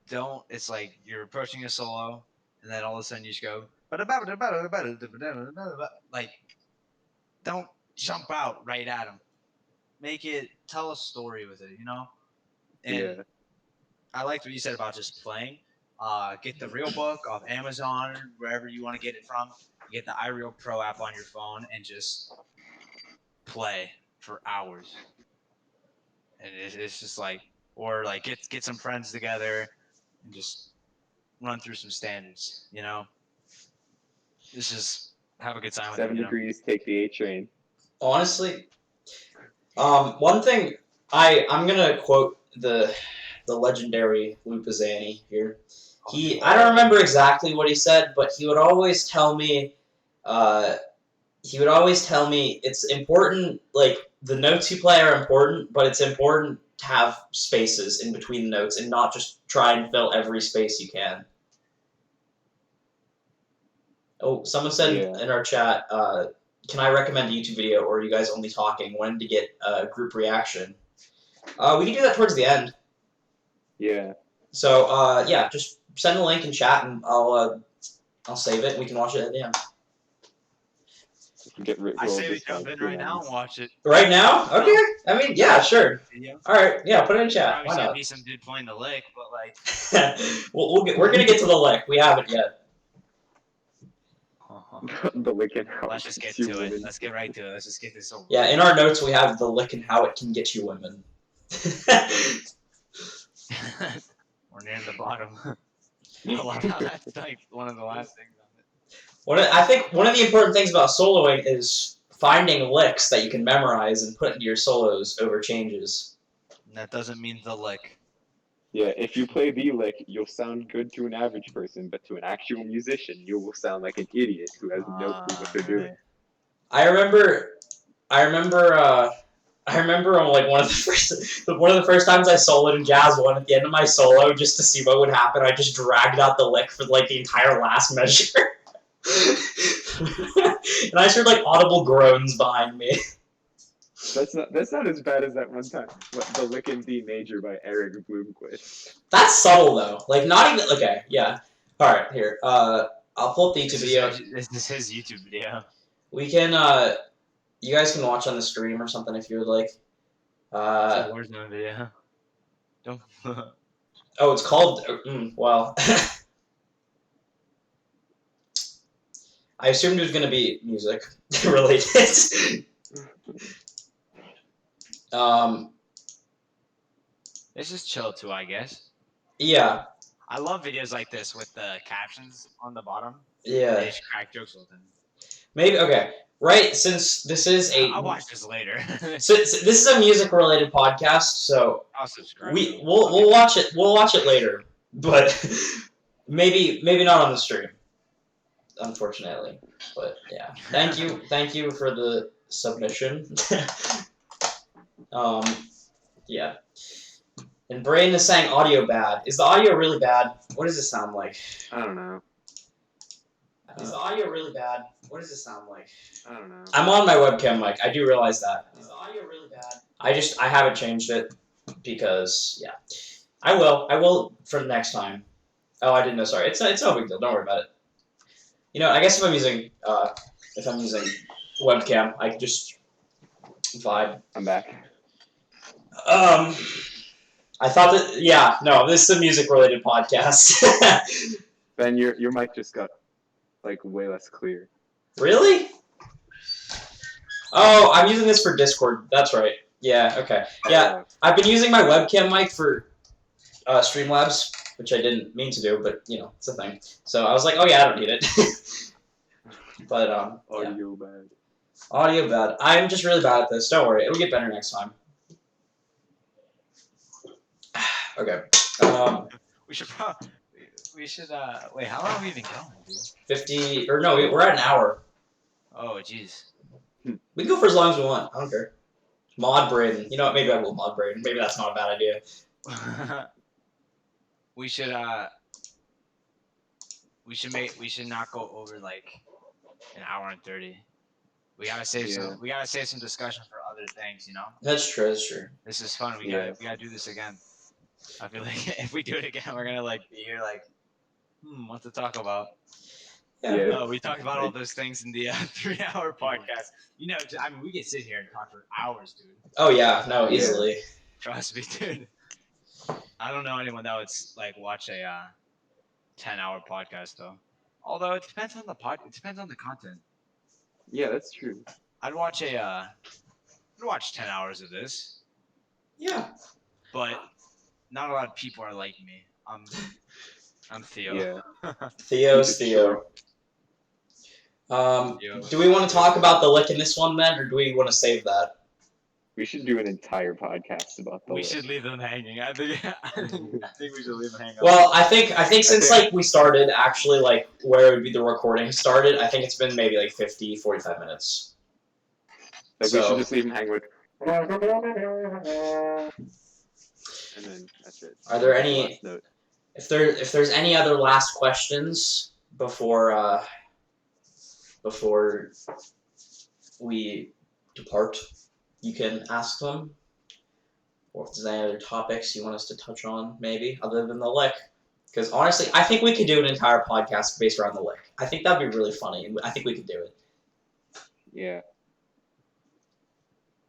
don't. It's like you're approaching a solo, and then all of a sudden you just go like don't jump out right at them. Make it tell a story with it, you know. And Yeah. I liked what you said about just playing. Get the Real Book off Amazon, wherever you want to get it from. Get the iReal Pro app on your phone and just play for hours. And it's just like, or like get some friends together and just run through some standards. You know, it's just have a good time with it. 7 You know? degrees, take the A train. Honestly, one thing I'm gonna quote the legendary Lou Pisani here. I don't remember exactly what he said, but he would always tell me, it's important. Like the notes you play are important, but it's important to have spaces in between the notes and not just try and fill every space you can. Oh, someone said in our chat, can I recommend a YouTube video, or are you guys only talking? When to get a group reaction? We can do that towards the end. Yeah. So yeah, just send the link in chat, and I'll save it. And we can watch it at the end. I say we jump in right now and watch it. Right now? Okay. I mean, yeah, sure. Video. All right. Yeah, put it in chat. Probably Why gonna not? be some dude playing the lick, but like. We're gonna get to the lick. We haven't yet. The lick and how Let's just get to it. Let's get right to it. Let's just get this over. Yeah, in our notes we have the lick and how it can get you women. We're near the bottom. I love how that's like one of the last things on it. I think one of the important things about soloing is finding licks that you can memorize and put into your solos over changes. And that doesn't mean the lick. Yeah, if you play the lick, you'll sound good to an average person, but to an actual musician, you will sound like an idiot who has no clue what they're doing. I remember on like one of the first times I soloed in Jazz One. At the end of my solo, just to see what would happen, I just dragged out the lick for like the entire last measure, and I heard like audible groans behind me. That's not as bad as that one time. The Lick in D Major by Eric Bloomquist. That's subtle though. Like not even okay. Yeah. All right. Here. I'll pull up the YouTube video. This is his YouTube video. We can. You guys can watch on the stream or something if you would like. It's a Warzone video. Don't. Oh, it's called. Well. I assumed it was going to be music related. It's just chill too, I guess. Yeah. I love videos like this with the captions on the bottom. Yeah. They just crack jokes with them. Maybe okay. Right, since this is a I'll watch this later. so this is a music related podcast, so I'll subscribe. We'll watch it. We'll watch it later, but maybe not on the stream, unfortunately. But yeah, thank you for the submission. Yeah. And Brain is saying audio bad. Is the audio really bad? What does it sound like? I don't know. Is the audio really bad? What does it sound like? I don't know. I'm on my webcam mic. I do realize that. Is the audio really bad? I haven't changed it because yeah. I will for next time. Oh, I didn't know. Sorry. It's no big deal. Don't worry about it. You know, I guess if I'm using webcam, I can just vibe. I'm back. I thought that this is a music related podcast. Ben, your mic just got like way less clear. Really? Oh, I'm using this for Discord. That's right. Yeah, okay. Yeah, I've been using my webcam mic for Streamlabs, which I didn't mean to do, but, you know, it's a thing. So I was like, oh, yeah, I don't need it. But, Audio bad. Audio bad. I'm just really bad at this. Don't worry. It'll get better next time. Okay. We should wait, how long have we been going, dude? 50, or no, we're at an hour. Oh, jeez. We can go for as long as we want. I don't care. Mod Braden. You know what? Maybe I will mod Braden. Maybe that's not a bad idea. we should not go over like an hour and 30. We gotta save Yeah. some. We gotta save some discussion for other things. You know, That's true. That's true. this is fun. We Yeah. gotta do this again. I feel like if we do it again, we're gonna like be here like, what to talk about? Yeah. We talked about all those things in the 3-hour podcast. You know, I mean, we can sit here and talk for hours, dude. Oh yeah, no, Yeah. easily. Trust me, dude. I don't know anyone that would like watch a 10-hour podcast though. Although it depends on the it depends on the content. Yeah, that's true. I'd watch I'd watch 10 hours of this, Yeah. but not a lot of people are like me. I'm Theo. Yeah. Theo's Keep it Theo. short. Yo. Do we want to talk about the lick in this one then, or do we want to save that? We should do an entire podcast about the We lick. should leave them hanging. I think we should leave them hanging. Well, I think since like we started actually like where would be the recording started, I think it's been maybe like 50, 45 minutes. Like we So- should just leave him hang with. And then that's it. Are there any- Last note. If there's any other last questions before we depart, you can ask them. Or if there's any other topics you want us to touch on, maybe other than the lick. Because honestly, I think we could do an entire podcast based around the lick. I think that'd be really funny. And I think we could do it. Yeah.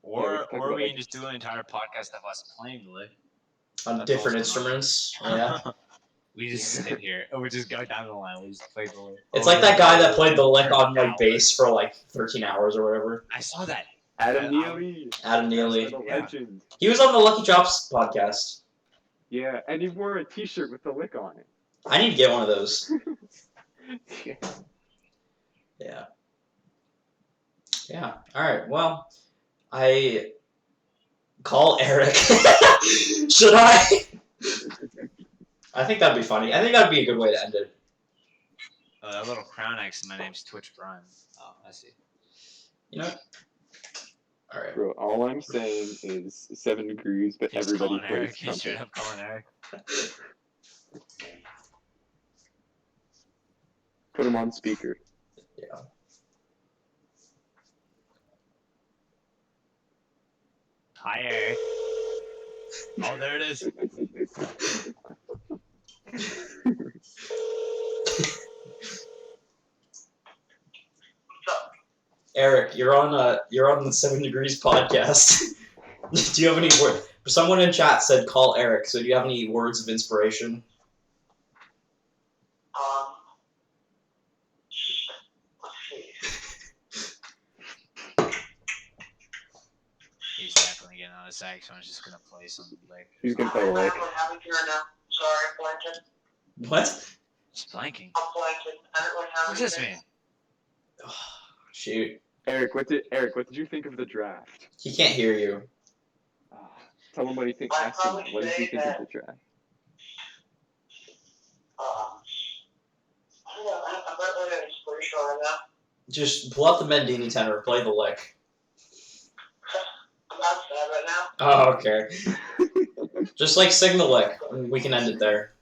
or talk or about, we like- can just do an entire podcast of us playing the lick. On That's different also fun. instruments. Yeah. We just sit here and we just go down the line. We just play the lick. It's like that guy that played the lick on like bass for like 13 hours or whatever. I saw that. Adam Yeah, Neely. Adam Neely. That's a Yeah. legend. He was on the Lucky Chops podcast. Yeah, and he wore a T-shirt with the lick on it. I need to get one of those. Yeah. Yeah. Yeah. All right. Well, I call Eric. Should I? I think that'd be funny. I think that'd be a good way to end it. That little crown next to my name's Twitch Prime. Oh, I see. You know what? All right. Bro, all I'm saying is 7 degrees, but He's everybody calling plays Eric. He's straight trumpet. up calling Eric. Put him on speaker. Yeah. Hi, Eric. Oh, there it is. Eric, you're on the 7 Degrees podcast. Do you have any word? Someone in chat said call Eric. So do you have any words of inspiration? Let's see. He's definitely getting on a saxophone. He's just gonna play something like. He's gonna play a lick. I'm having here now. Sorry, I'm blanking. What? He's blanking. I'm blanking. I don't really have What does this anything. mean? Shoot. Eric, what did you think of the draft? He can't hear you. Tell him what he thinks. I'd Ask him, probably what did you say think of that- the draft? I don't know. I'm not really inspiration right now. Just pull out the Mendini tenor. Play the lick. I'm outside right now. Oh, okay. Just like sing the lick. And we can end it there.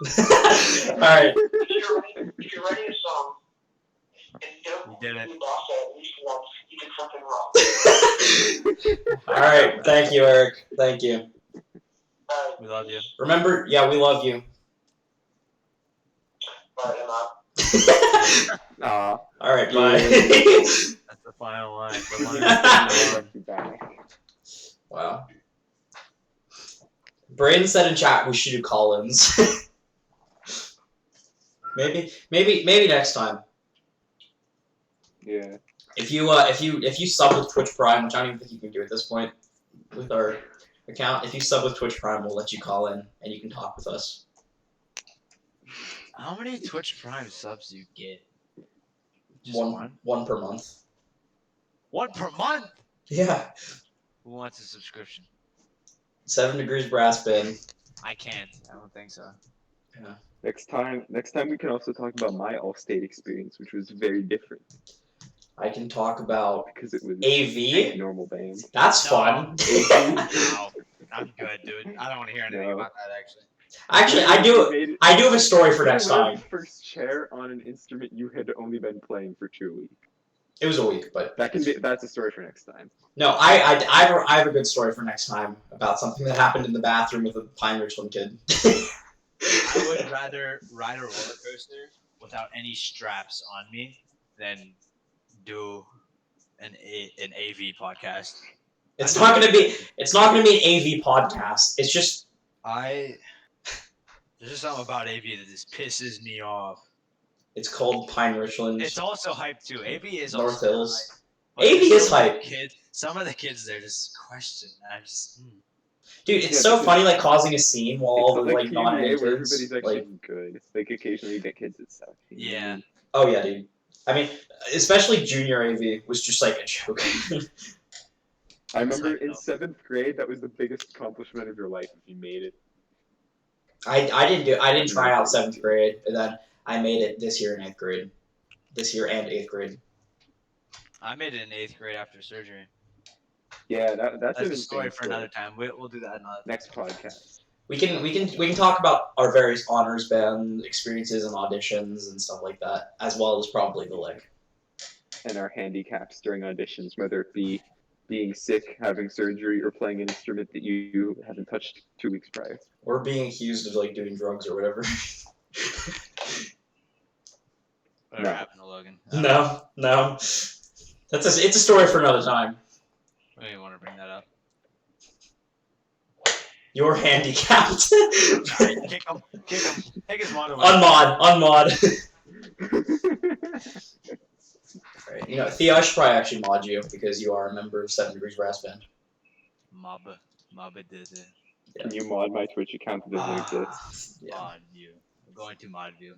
All right. If you're writing a song and don't You did it. do bossa at least once, you did something wrong. All right. Thank you, Eric. Thank you. We love you. Remember, yeah, we love you. But I'm out. Aw. All right. Bye. That's the final line. The line is Love you back. Wow. Braden said in chat we should do call-ins. maybe next time. Yeah. If you sub with Twitch Prime, which I don't even think you can do at this point with our account, if you sub with Twitch Prime, we'll let you call in and you can talk with us. How many Twitch Prime subs do you get? Just One per month. One per month? Yeah. Who wants a subscription? 7 Degrees Brass Band. I can't. I don't think so. Next time we can also talk about my All-State experience, which was very different I can talk about because it was a AV. normal band. That's No. fun. No, I'm good, dude. I don't want to hear anything No. about that, actually. Actually, I do have a story for next You were time. the first chair on an instrument you had only been playing for 2 weeks. It was a week, but That's a story for next time. no, I have a good story for next time about something that happened in the bathroom with a Pine Richland kid. I would rather ride a roller coaster without any straps on me than do an AV podcast. It's not gonna be an AV podcast. It's just There's just something about AV that just pisses me off. it's called Pine Richland. It's also hype too. AV is North also Hills. hype. AV But is some of the hype. Some of the kids there just question. I just Dude, it's Yeah, so because- funny like causing a scene while all the It's like PBA non-kids where everybody's actually like good. Like occasionally you get kids that suck. Yeah. oh yeah, dude. I mean, especially junior AV was just like a joke. I remember That's in like, 7th grade that was the biggest accomplishment of your life if you made it. I didn't try out 7th grade, but then I made it this year in 8th grade. This year and 8th grade. I made it in 8th grade after surgery. Yeah, that's That's an a story insane for another time. We'll do that another. Next podcast. We can talk about our various honors band experiences and auditions and stuff like that, as well as probably the like. And our handicaps during auditions, whether it be being sick, having surgery, or playing an instrument that you haven't touched 2 weeks prior. Or being accused of like doing drugs or whatever. Whatever No. happened to Logan? No. It's a story for another time. I don't even want to bring that up. You're handicapped. Sorry, kick him. Take his mod away. Unmod. Right. You know, Theo, I should probably actually mod you because you are a member of 7 Degrees Brass Band. Maba did it. Can you mod my Twitch account that doesn't exist? Yeah. Mod view. I'm going to mod view.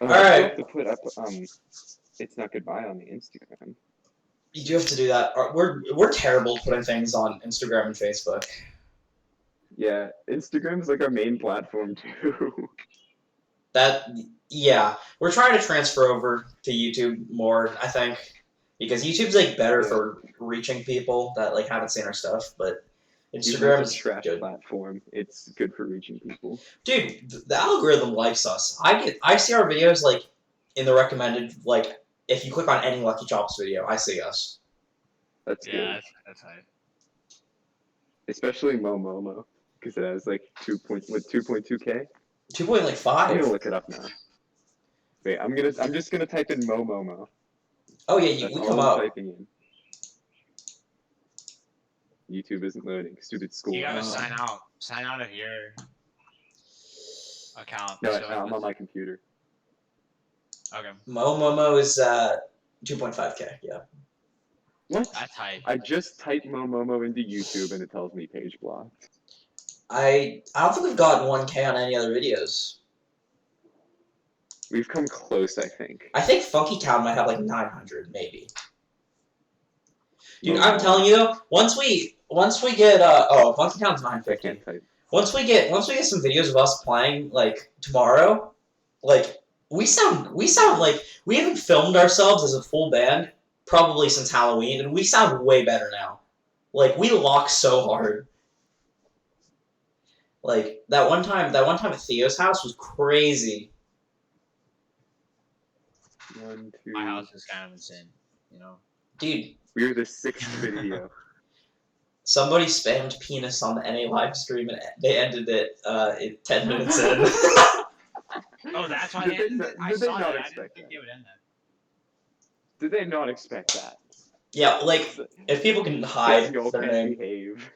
Oh, Alright. I have to put up It's Not Goodbye on the Instagram. You do have to do that. We're terrible at putting things on Instagram and Facebook. Yeah, Instagram's like our main platform too. Yeah, we're trying to transfer over to YouTube more, I think, because YouTube's like better Yeah. for reaching people that like haven't seen our stuff, but Even if Instagram it's is a trash good. platform. It's good for reaching people. Dude, the algorithm likes us. I see our videos like in the recommended, like if you click on any Lucky Chops video, I see us. That's good. Yeah, that's hype. Especially Momomo, because it has like 2.2K. 2.5. I'm gonna look it up now. Wait, I'm just gonna type in Momomo. Oh yeah, That's we all come I'm up. typing in. YouTube isn't loading. Stupid school. You gotta Oh. sign out. Sign out of your account. No, so I'm on my computer. Okay, Momomo is 2.5K. Yeah. What? that's hype. I just typed Momomo into YouTube and it tells me page blocked. I don't think we've gotten 1K on any other videos. We've come close, I think. I think Funky Town might have like 900, maybe. Dude, Momomo. I'm telling you though, once we get Funky Town's I 950. can't type. Once we get some videos of us playing like tomorrow, like we sound like we haven't filmed ourselves as a full band probably since Halloween, and we sound way better now. Like we lock so hard. Like that one time at Theo's house was crazy. 1, 2. My house is kind of insane. You know. Dude, We're the 6th video. somebody spammed penis on the NA live stream and they ended it 10 minutes in. Oh, that's why Did they they ended not- it? I did they saw not that. I didn't expect think that? they would end that. Did they not expect that? Yeah, like if people can hide Y'all their can't name. behave.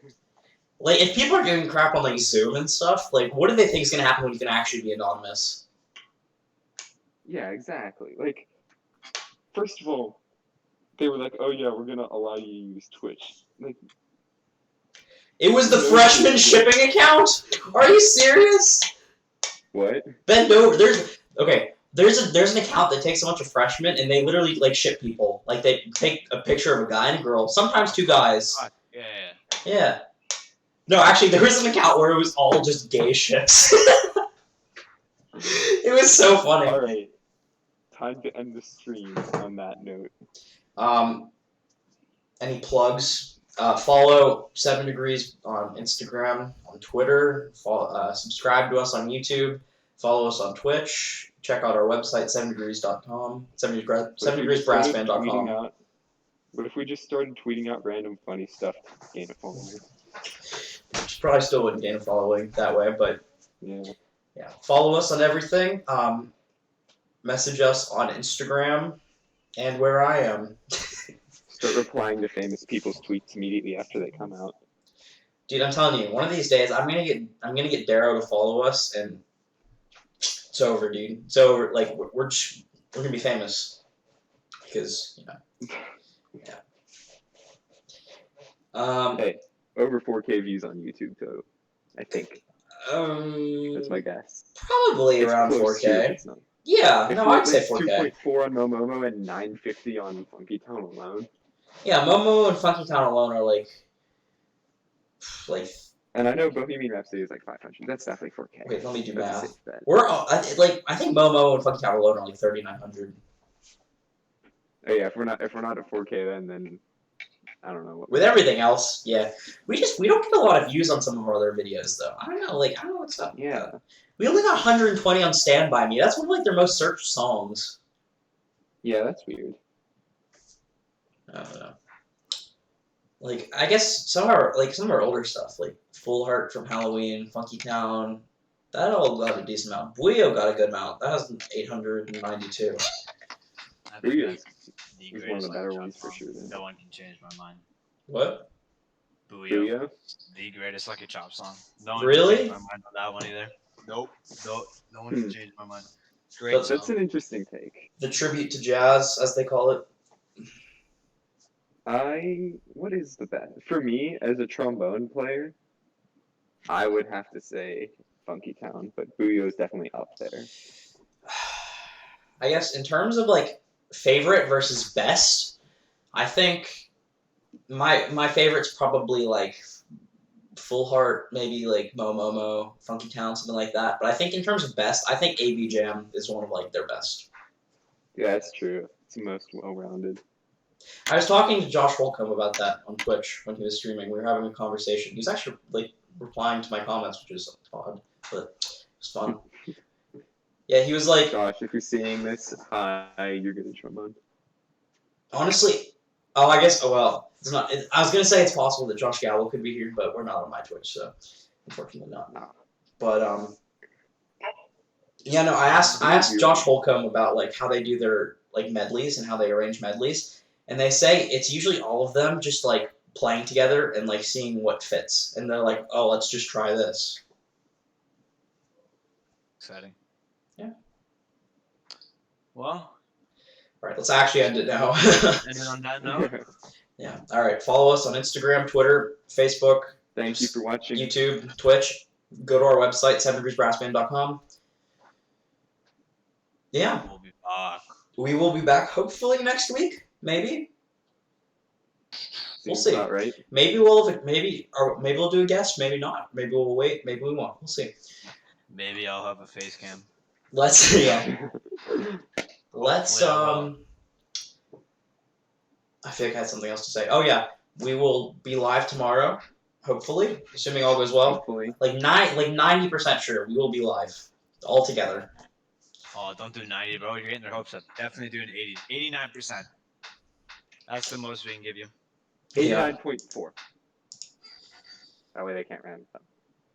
Like, if people are doing crap on, like, Zoom and stuff, like, what do they think is going to happen when you can actually be anonymous? Yeah, exactly. Like, first of all, they were like, "Oh yeah, we're gonna allow you to use Twitch." Like, It was the No, freshman dude. shipping account? Are you serious? what? Bend over. There's an account that takes a bunch of freshmen, and they literally, like, ship people. Like, they take a picture of a guy and a girl, sometimes two guys. Fuck, yeah. Yeah. No, actually, there was an account where it was all just gay ships. It was so funny. All right, time to end the stream on that note. Any plugs? Follow 7 Degrees on Instagram, on Twitter. Follow, subscribe to us on YouTube. Follow us on Twitch, check out our website, 7degrees.com, 7degreesbrassband.com. What if we just started tweeting out random funny stuff to gain a following? Probably still wouldn't gain a following that way, but Yeah. yeah. Follow us on everything. Message us on Instagram and where I am. Start replying to famous people's tweets immediately after they come out. Dude, I'm telling you, one of these days I'm gonna get Darrow to follow us, and it's over, dude. It's over. Like we're gonna be famous because yeah. Hey, over 4K views on YouTube, though. I think that's my guess. Probably It's around close to 4K. it, it's not. Yeah, If no, we're I'd say at 4K. 2.4 on Momomo and 950 on Funky Town alone. Yeah, Momo and Funky Town alone are like. And I know Bohemian Rhapsody is like 500. That's definitely 4K. Wait, let me do That's a math. safe bet. I think Momo and Funky Town alone are like 3,900. Oh yeah, if we're not at 4K, then I don't know what. With everything else, yeah, we don't get a lot of views on some of our other videos though. I don't know what's up. Yeah. We only got 120 on Stand By Me. That's one of like their most searched songs. Yeah, that's weird. I don't know. Like I guess some of our older stuff, like Full Heart from Halloween, Funky Town, that all got a decent amount. Buio got a good amount. That was 892. I think Booyah that's the is one of greatest the better Lucky Chop ones for song. sure, then. No one can change my mind. What? Booyah, Booyah? the greatest Lucky Chop song. No one Really? can change my mind on that one either. Nope. No one can change my mind. Great But song. That's an interesting take. The tribute to jazz, as they call it. What is the best? For me, as a trombone player, I would have to say Funky Town, but Booyah is definitely up there. I guess in terms of like favorite versus best, I think my favorite's probably like Full Heart, maybe like Momo, Funky Town, something like that. But I think in terms of best, I think AB Jam is one of like their best. Yeah, that's true. It's the most well-rounded. I was talking to Josh Holcomb about that on Twitch when he was streaming. We were having a conversation. He was actually like replying to my comments, which is odd, but it was fun. Yeah, he was like, Josh, if you're seeing this, hi, you're good at trombone. honestly, it's not. I was gonna say it's possible that Josh Gallo could be here, but we're not on my Twitch, so unfortunately not. No. But yeah, no. I asked Josh Holcomb about like how they do their like medleys and how they arrange medleys, and they say it's usually all of them just like playing together and like seeing what fits, and they're like, oh, let's just try this. Exciting. Yeah. Well, All right, let's actually end it now. ending on that note. Yeah. All right. Follow us on Instagram, Twitter, Facebook, Thank you for watching. YouTube, Twitch. Go to our website, 7degreesbrassband.com. Yeah. We'll be back. We will be back hopefully next week. Maybe. Seems see. about right. Maybe we'll do a guest. Maybe not. Maybe we'll wait. Maybe we won't. We'll see. Maybe I'll have a face cam. Let's Let's Hopefully I will. I feel like I had something else to say. Oh yeah, we will be live tomorrow. Hopefully, assuming all goes well. Hopefully. Like 90% sure we will be live all together. Oh, don't do 90, bro. You're getting their hopes up. Definitely do an 80. 89%. That's the most we can give you. 89.4. That way they can't round it up.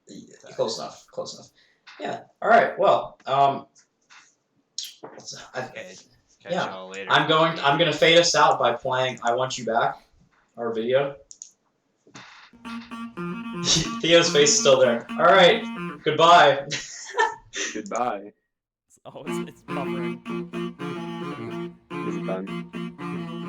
Yeah, close enough. Close enough. Yeah. All right. Well, Okay. Catch Yeah. y'all later. I'm gonna fade us out by playing "I Want You Back," our video. Theo's face is still there. All right. Goodbye. Goodbye. Oh, it's buffering. Is it done?